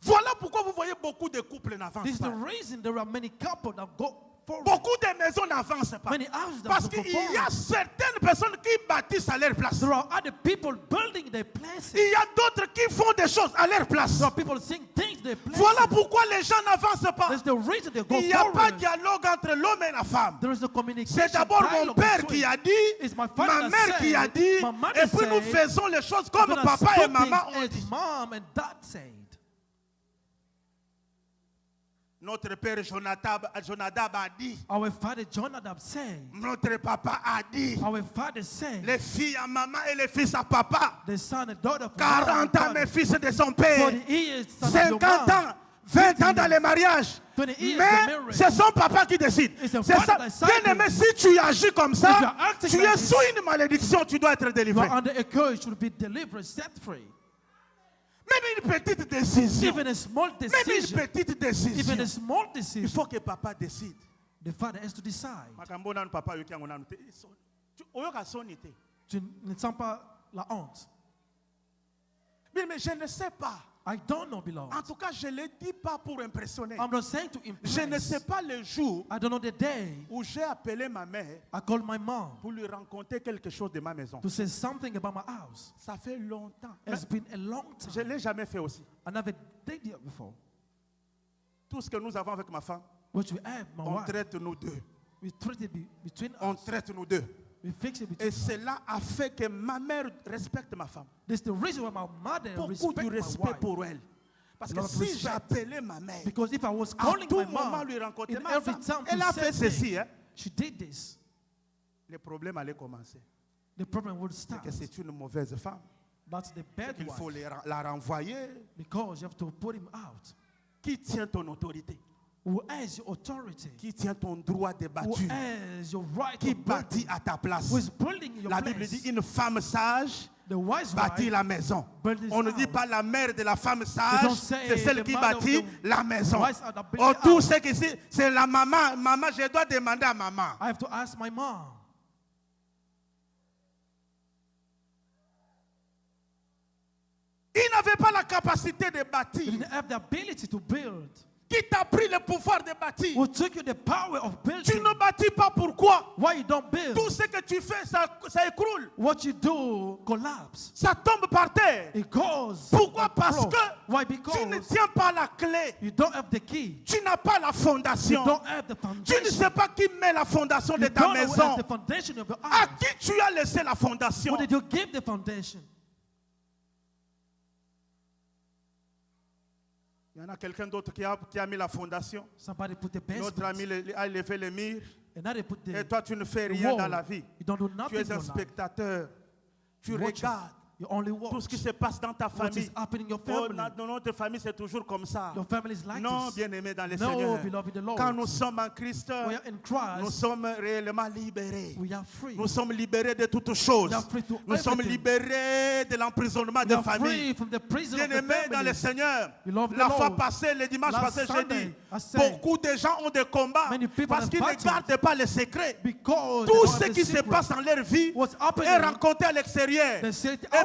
Voilà pourquoi vous voyez beaucoup de couples n'avancent This is the pas. reason there are many couples that go forward. Beaucoup de maisons n'avancent pas. Many houses that Parce go qu'il y a forward. certaines personnes qui bâtissent à leur place. There are other people building their places. Il y a d'autres qui font des choses à leur place. There are people seeing things their places. Voilà pourquoi les gens n'avancent pas. That's the reason they go Il n'y a pas forward. de dialogue entre l'homme et la femme. There is a communication. C'est d'abord mon dialogue père between. qui a dit, It's my father ma that mère said, qui a dit, my mother et puis nous said, faisons les choses comme We're gonna papa et do maman things ont as dit. mom and dad said. Notre père Jonadab a dit, Our father Jonadab said. notre papa a dit, Our father said. les filles à maman et les fils à papa, The son and daughter from 40 ans mes fils de son père, 40 years, son of your 50 mom. ans, 20 ans dans les mariages. 20 years Mais the marriage. c'est son papa qui décide. It's the C'est father ça. that decided. Bien aimé, si tu agis comme If ça, you're acting tu like es this, sous une malédiction, tu dois être You délivré. are under a curse, should be delivered, set free. Même une petite décision. Even a small Même decision. une petite décision. Even a small Il decision. faut que papa décide. The father has to decide. Makambo nanu papa yoki yango nanu te. Oyoka soni te. Tu ne sens pas la honte. Bien, mais je ne sais pas. I don't know, beloved. En tout cas, je ne le dis pas pour impressionner. I'm not saying to impress. Je ne sais pas le jour I don't know the day où j'ai appelé ma mère I called my mom pour lui raconter quelque chose de ma maison. to say something about my house. Ça fait longtemps. It's been a long Je ne time. l'ai jamais fait aussi. I never did it before. Tout ce que nous avons avec ma femme, What we have, my on wife, traite nous deux. we treat it between On us. traite nous deux. We fix it between Et us. cela a fait que ma mère respecte ma femme. This is the reason why my mother Beaucoup respects de my respect wife. pour elle. Parce que A lot of si respect. j'appelais ma mère, Because if I was à calling tout my moment mom, lui rencontrer in ma every femme, time elle to a say fait ceci. things, Hein. she did this. Les problèmes allaient commencer. The problem would C'est start. que c'est une mauvaise femme. That's the bad Il faut wife. la renvoyer. Because you have to put him out. Qui tient ton autorité? Who has your authority? Qui tient ton droit de Who battu? has your right Qui of bâtit building? à ta place? Who is building your La Bible place? dit une femme sage The wise bâtit wife la maison. built his On ne dit house. pas la mère de la femme They sage, don't say c'est celle the qui mother of bâtit the la maison. wise are that build Oh, the tout house. ce qui ici, c'est la maman. Maman, je dois demander à maman. I have to ask my mom. Il n'avait pas la capacité de You bâtir. didn't have the ability to build. Qui t'a pris le pouvoir de bâtir? Who took you the power of Tu building? ne bâtis pas pourquoi? Why you don't build? Tout ce que tu fais, ça écroule. What you do collapse. Ça tombe par terre. It goes. Pourquoi? like Parce flow. que Why? tu ne Because tiens pas la clé. you don't have the key. Tu n'as pas la You fondation. don't have the Tu ne foundation. sais pas qui met la fondation de You ta don't know who maison. has the foundation of your À house. qui tu as laissé la fondation? Who did you give the foundation? Il y en a quelqu'un d'autre qui a mis la fondation. Somebody put the L'autre a, basement. a levé le mur. And now they put Et the toi, tu ne fais rien wall. dans la vie. You don't do Tu nothing es in un your life. spectateur. Tu You watch regardes it. You only tout ce watch. qui se passe dans ta What is famille. happening in your Oh, family. dans notre famille, c'est toujours comme ça. Your family is like Non, this. bien-aimé dans le No, Seigneur. beloved the Lord. Quand nous sommes en Christ, We are in nous Christ. sommes réellement libérés. We are free. Nous sommes libérés de toutes choses. We are free to Nous sommes everything. libérés de l'emprisonnement We de are famille. free from the prison of the Bien-aimés dans le family. Seigneur, Beloved la the fois Lord. passée, le dimanche Last passé, j'ai Sunday, dit, I said, beaucoup de gens ont des combats many people parce have qu'ils ne battles gardent pas les secrets. Because Tout they don't ce have the qui se secret. passe dans leur vie What's happening est rencontré à l'extérieur. They say it Et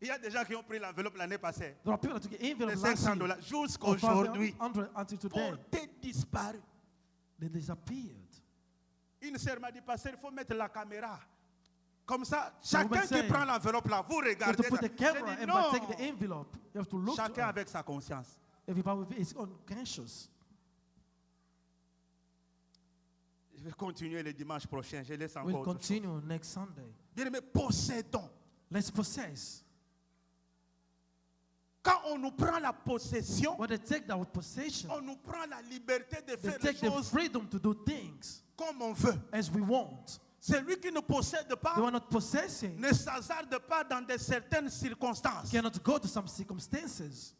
Il y a des gens qui ont pris l'enveloppe l'année passée. There are people that took an envelope Les last year. $500 jusqu'aujourd'hui. Until today, Portée disparu. they disappeared. Une sœur m'a dit, pasteur, il faut mettre la caméra. Comme ça, chacun woman qui said, prend l'enveloppe là, vous You have regardez to put ça. the camera, J'ai dit, and by non. taking the envelope, you have to look to Chacun it. avec sa conscience. Everybody with his own conscience. Je vais continuer le dimanche prochain. Je laisse encore We'll autre chose. continue next Sunday. Bien, mais possédons. Let's possess. Quand on nous prend la possession, When they take our possession, on nous prend la liberté de they faire les take the choses freedom to do things comme on veut. as we want. Celui qui ne possède pas They are not possessing. ne s'hasarde pas dans de certaines circonstances. Cannot go to some circumstances.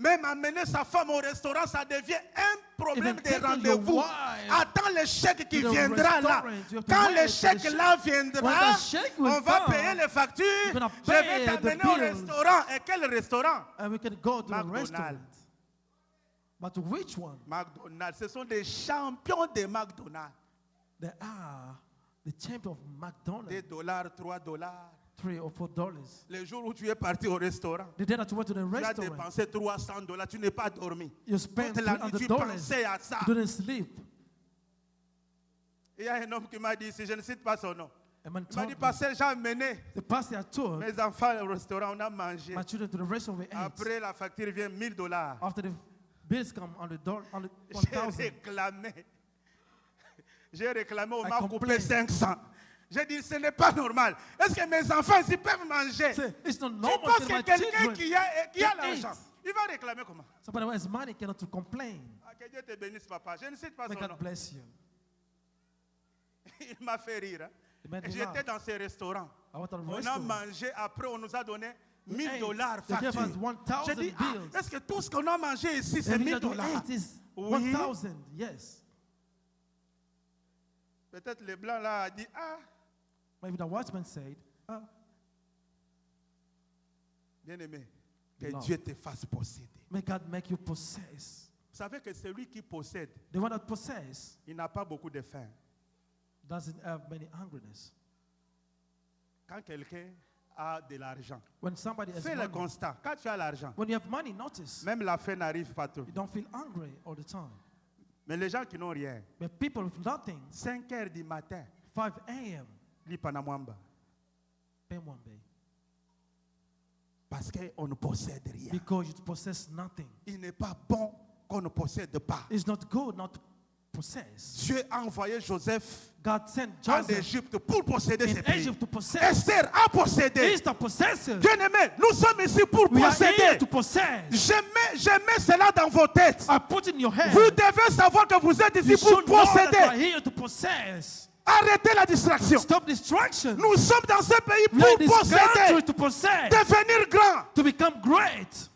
Même amener sa femme au restaurant, ça devient un problème Even de taking rendez-vous. your wife Attends le chèque qui to the viendra là. restaurant, you have to Quand wait le for the chèque check. là When viendra, the check will on va come, payer les factures. you're gonna Je vais pay the t'amener au bills. restaurant. Et quel restaurant? And we can go to the McDonald's. restaurant. But which one? McDonald's. Ce sont des champions de McDonald's. They are the champion of McDonald's. $2, $3. $3 or $4. Le jour où tu es parti au restaurant, The day that you went to the tu as restaurant, dépensé $300. Tu n'es pas dormi. you spent Toute la nuit, tu $300. pensais à ça. You didn't sleep. Il y a un homme qui m'a dit ici, je ne cite pas son nom. A man Il m'a told dit, me, pasteur, j'ai amené the pastor told mes enfants au restaurant, on a mangé. my children to the restaurant we ate. Après, la facture vient $1000. After the bills come on the door, on the J'ai 1,000. réclamé. J'ai réclamé, on I m'a coupé complained. 500. J'ai dit, ce n'est pas normal. Est-ce que mes enfants, ils peuvent manger? Say, it's not Tu normal penses that que my quelqu'un children qui a they l'argent, ate. il va réclamer comment? Somebody who has money cannot to complain. Ah, que Dieu te bénisse, papa. Je ne cite pas May son God nom. bless you. Il m'a fait rire. Hein. It made me J'étais laugh. dans ces restaurants. I went to the On a restaurant. mangé, après on nous a donné We ate. $1000 They gave facture. us 1,000 J'ai dit, bills. est-ce que tout ce qu'on a mangé ici, c'est Everything that we $1000? ate is Oui. 1,000. Yes. Peut-être le blanc là a dit, ah, Maybe the watchman said, bien-aimé, que Beloved. Dieu te fasse posséder. may God make you possess. Vous savez que celui qui possède, The one that possess il n'a pas beaucoup de faim. doesn't have many hungriness. Quand quelqu'un a de l'argent, When somebody has fais le money, constat. Quand tu as l'argent, when you have money, notice même la faim n'arrive pas trop. you don't feel hungry all the time. Mais les gens qui n'ont rien, But people with nothing, 5 heures du matin, 5 a.m., Lipanamwamba, pay one day parce qu'on ne possède rien. because you possess nothing. Il n'est pas bon qu'on ne possède pas. It's not good not to possess. Dieu a envoyé Joseph God sent en Joseph Égypte pour posséder in ce pays. Egypt to possess. Esther a possédé. He's the possessor. Bien-aimé, nous sommes ici pour We are here posséder. to possess. Je mets cela dans vos têtes. I put in your hand. Vous devez savoir que vous êtes ici You pour should know that you are posséder. here to possess. Arrêtez la distraction. Stop distraction. Nous sommes dans ce pays We are in pour this country posséder, to possess, devenir grand. to become great.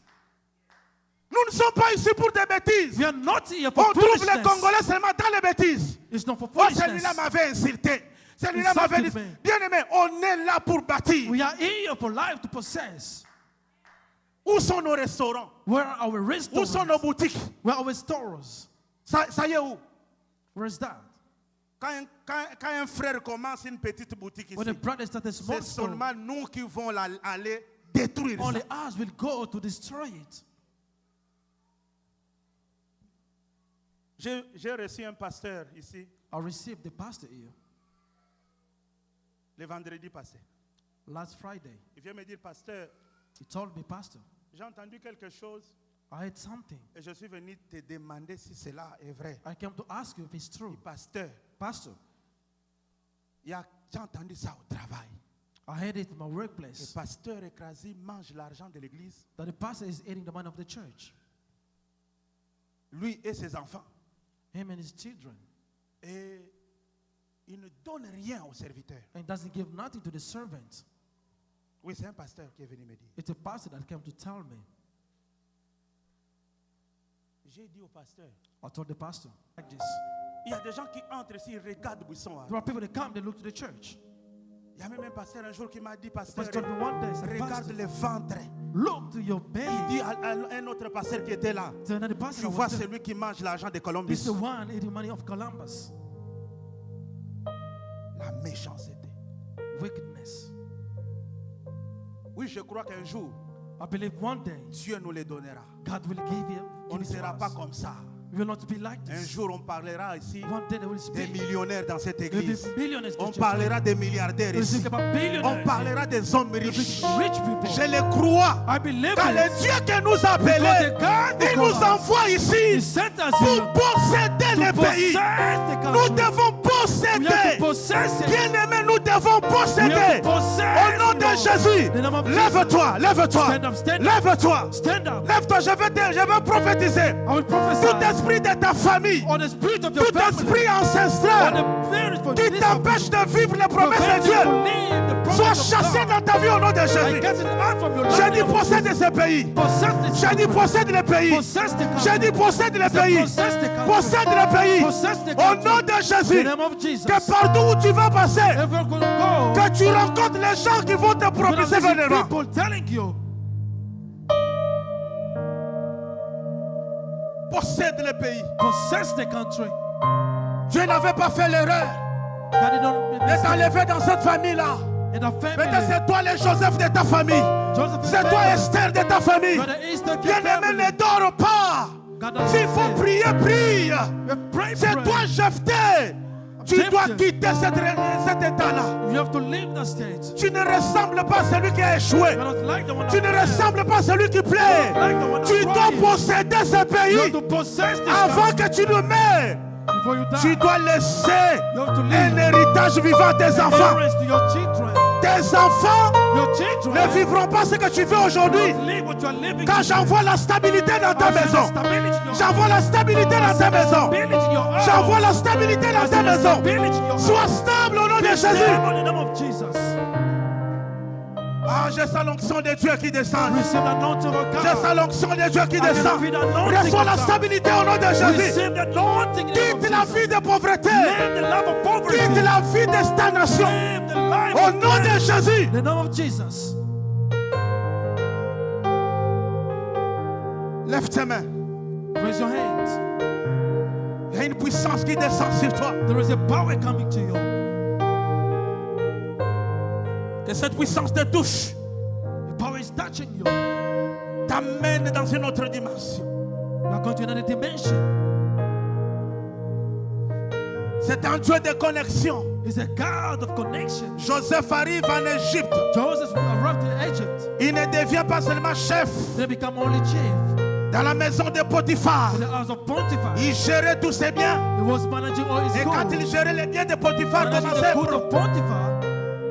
Nous ne sommes pas ici pour des bêtises. We are not here On for trouve les foolishness. Congolais seulement dans les bêtises. It's not for Oh, celui-là foolishness. m'avait insulté. Celui-là m'avait dit, Insulted me. bien-aimé, on est là pour bâtir. We are here for life to possess. Où sont nos restaurants? Where are our Où sont nos restaurants? boutiques? Where are our stores? Ça y est où? Where is that? Quand un frère commence une petite boutique When ici, the brother started a small c'est store, seulement nous qui vont aller détruire only ça. us will go to destroy it. J'ai reçu un pasteur ici I received the pastor here le vendredi passé. last Friday. Il vient me dire, pasteur, He told me, Pastor, j'ai entendu quelque chose I heard something. et je suis venu te demander si cela est vrai. I came to ask you if it's true. Pasteur, Pastor, j'ai entendu ça au travail. I heard it in my Le workplace pasteur écrasé mange l'argent de l'église, that the pastor is eating the money of the church, lui et ses enfants. him and his children, Et il ne donne rien aux serviteurs. and doesn't give nothing to the servants. Oui, c'est un pasteur qui est venu me dire. It's a pastor that came to tell me. J'ai dit au pasteur, I told the pastor like this. il y a des gens qui entrent ici, ils regardent Buisson. There are people that come, they look to the church. Il y a même un pasteur un jour qui m'a dit, pasteur, Pastor told me one day, he said, regarde Pastor, le ventre. look to your Il belly. dit à un autre pasteur qui était là, To another pastor, tu I vois was there. celui qui mange l'argent de This Columbus. is the one eating money of Columbus. La méchanceté. Wickedness. Oui, je crois qu'un jour, I believe one day Dieu nous les donnera. God will give you. On ne sera pas comme ça. We will not be like Un this. jour, on parlera ici One day they will des speak. millionnaires dans cette There will église. be millionaires. On parlera des milliardaires They will ici. speak about billionaires. On parlera des hommes riches. Rich people. Je les crois. I believe Car le it. Dieu qui nous a appelés, Because the God il who nous called us, envoie He ici sent us pour here posséder les to pays. possess the Nous country. devons We have posséder. to possess it. Bien-aimés, nous devons We have posséder. to possess Au nom it, de Lord. Jésus, In the name of lève-toi, lève-toi, Stand up, stand up. lève-toi, Stand up. lève-toi. Je vais prophétiser. I will prophesy Tout esprit de ta famille, on the spirit of your tout family. esprit On ancestral the spirit for qui this t'empêche de vivre les promesses de Dieu, sois chassé dans ta vie au nom de I Jésus. get it out from your J'ai life. dit possède ces pays. Possess the J'ai dit possède les pays. Possess the country. J'ai dit possède les pays. Possess the country. Possède les pays. Possess the Au country. nom de In the Jésus. name of Jesus. Que partout où tu vas passer, Everywhere you go, que tu rencontres les gens qui vont te you're gonna propulser listen vers to l'avant. people telling you, Possède les pays. possess the country. Dieu n'avait pas fait l'erreur God did not de t'enlever dans cette famille-là. in a Peut-être family. c'est toi les Joseph de ta famille. Joseph is C'est toi family. Esther de ta famille. You're the Easter kid Bien-aimé, family. ne dors pas. God doesn't S'il faut say. prier, prie. You pray, C'est pray. toi Jephthé. Tu Jephthé. dois quitter cet état-là. You have to leave the state. Tu ne ressembles pas à celui qui a échoué. You're not like the one Tu that ne failed. ressembles pas à celui qui plaît. Like the one that Tu dois cried. posséder ce You have pays to possess this avant country que tu ne meurs. before you die. Tu dois laisser You have to un leave héritage vivant à tes enfants. inheritance to your children. Tes enfants Your ne children vivront pas ce que tu fais aujourd'hui. don't live what you are living. Quand j'envoie la stabilité dans ta maison, j'envoie la stabilité dans ta maison. J'envoie la stabilité dans ta maison. Sois stable au nom de Jésus. in the name of Jesus. Ah, j'ai ça l'onction de Dieu qui descend. Receive the anointing of J'ai God. ça l'onction de Dieu qui I can descend. feel the anointing Reçois of la God. stabilité au nom de Jésus. Receive the anointing in the name Quitte of la Jesus. vie de pauvreté. Live the life of poverty. Quitte la vie de stagnation. Live the life Au of nom de death. Jésus. In the name of Jesus. Lève tes mains. Raise your hands. Il y a une puissance qui descend sur toi. There is a power coming to you. Que cette puissance te touche. The power is touching you. T'amène dans une autre dimension. You are going to another dimension. C'est un Dieu de connexion. He's a God of connection. Joseph arrive en Égypte. Joseph arrived to Egypt. Il ne devient pas seulement chef They become only chief dans la maison de Potiphar. in the house of Potiphar. Il gérait tous ses biens. He was managing all his Et quand il goods. gérait les biens de Potiphar, Managing commençait the goods of Potiphar.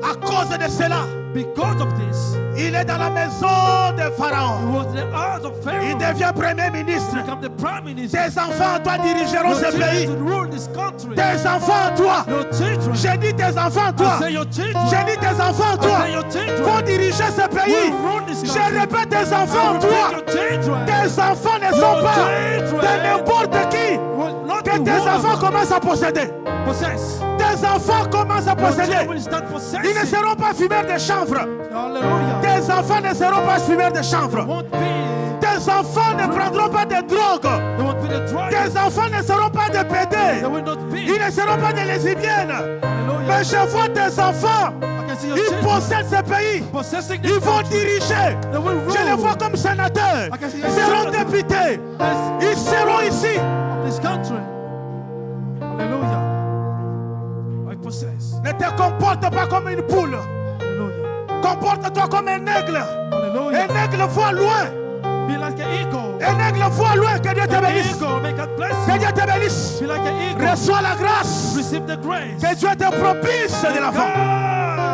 à cause de cela, Because of this, il est dans la maison de he Pharaon. was in the house of Il Pharaoh. devient premier ministre. Become the prime minister. Tes enfants, toi, dirigeront Your ce children pays. to rule this country. Tes enfants, toi. Your children. J'ai dit tes enfants, toi. I say your children. J'ai dit tes enfants, I toi. say your children. Vont diriger ce pays. Will rule this Je country. répète, tes enfants, I toi. repeat, your children. Tes enfants ne sont Your pas children de n'importe qui. will not Que be tes one enfants of them. commencent à posséder. Possess. Tes enfants commencent à Your children posséder. will start Ils ne possessing. seront pas fumeurs de chanvre. Hallelujah. Tes enfants ne seront pas fumeurs de chanvre. Won't be. Tes enfants ne prendront pas de drogue. They won't be the drug. Tes enfants ne seront pas de They PD. will not be. Ils ne seront pas des lesbiennes. Mais Hallelujah. je vois tes enfants. I can see your Ils children possèdent ce pays. possessing this Ils vont country. diriger. They will rule. Je les vois comme sénateurs. I can see Ils your seront senator. députés. Ils seront ici. Of this country. Hallelujah. I possess. Ne te comporte pas comme une poule. Hallelujah. Comporte-toi comme un aigle. Hallelujah. Un aigle voit loin. Be like an eagle. Un aigle voit loin. Que Dieu te An bénisse. eagle. May God bless Que you. Dieu te bénisse. Be like an eagle. Reçois la grâce. Receive the grace. Que Dieu te propice de l'avant.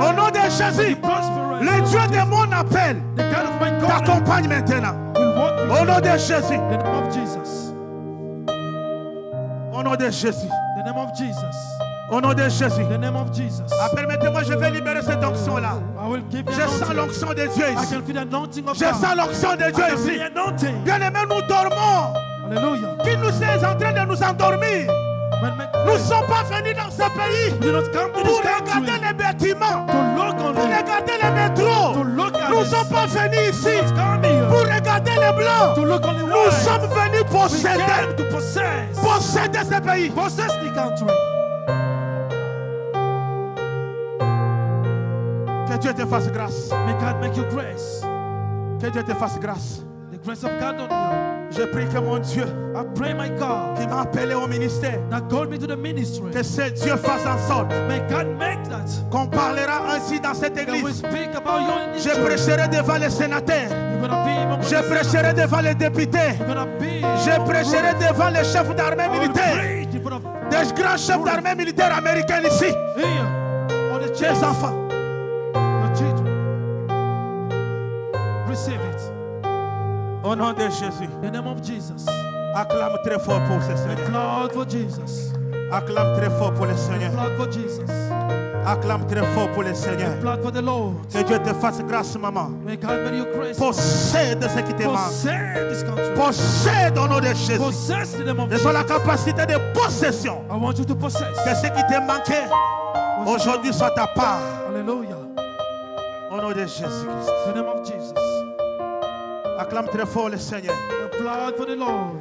Au God. nom de Jésus, Prosperous. le Dieu de mon appel The God of my calling t'accompagne maintenant. will walk with Au you. nom de Jésus. In the name of Jesus. Au nom de Jésus. The name of Jesus. Au nom de Jésus. The name of Jesus. Ah, permettez-moi, je vais libérer cette onction-là. I will give you Je sens anointing. l'onction de Dieu I ici. can feel the anointing of Je God. sens l'onction de I Dieu can ici. feel the anointing. Bien-aimés, nous dormons. Hallelujah. Qui nous est en train de nous endormir? Nous ne sommes pas venus dans ce pays We did not come to pour this country regarder les bâtiments, to look on pour it, regarder les métros. to look at Nous ne it. sommes pas venus ici It's coming pour here regarder les blancs. to look on the Nous white. sommes venus We posséder, came to possess. posséder ce pays. Possess the country. Que Dieu te fasse grâce. May God make you grace. Que Dieu te fasse grâce. The grace of God on you. Je prie que mon Dieu, I pray, my God, qui m'a appelé au ministère, that called me to the ministry. que ce Dieu fasse en sorte May God make that. qu'on parlera ainsi dans cette That we église. speak about you in this Je church. prêcherai devant les sénateurs. You're gonna be among Je prêcherai devant les députés. You're gonna be. Je prêcherai devant les chefs d'armée militaires. Preach in front of Des grands chefs d'armée militaires américains ici. here. All the Des children. enfants. Your children. Receive it. Au nom de Jésus. In the name of Jesus. Acclame très fort pour ce Seigneur. Applaud for Jesus. Acclame très fort pour le Seigneur. Applaud for Jesus. Acclame très fort pour le Seigneur. Applaud for the Lord. Que Dieu te fasse grâce, maman. May God make you grace. Possède ce qui te manque. Possess this country. Possède au nom de Jésus. Possess the name of Reçois la Jesus. capacité de possession. I want you to possess. Que ce qui te manquait aujourd'hui soit ta part. Hallelujah. Au nom de Jésus-Christ. In the name of Jesus. Acclame très fort le Seigneur. Applaud for the Lord.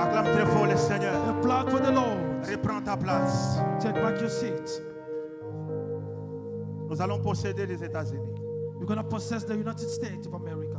Acclame très fort le Seigneur. Applaud for the Lord. Reprends ta place. Take back your seat. Nous allons posséder les États-Unis. You're going to possess the United States of America.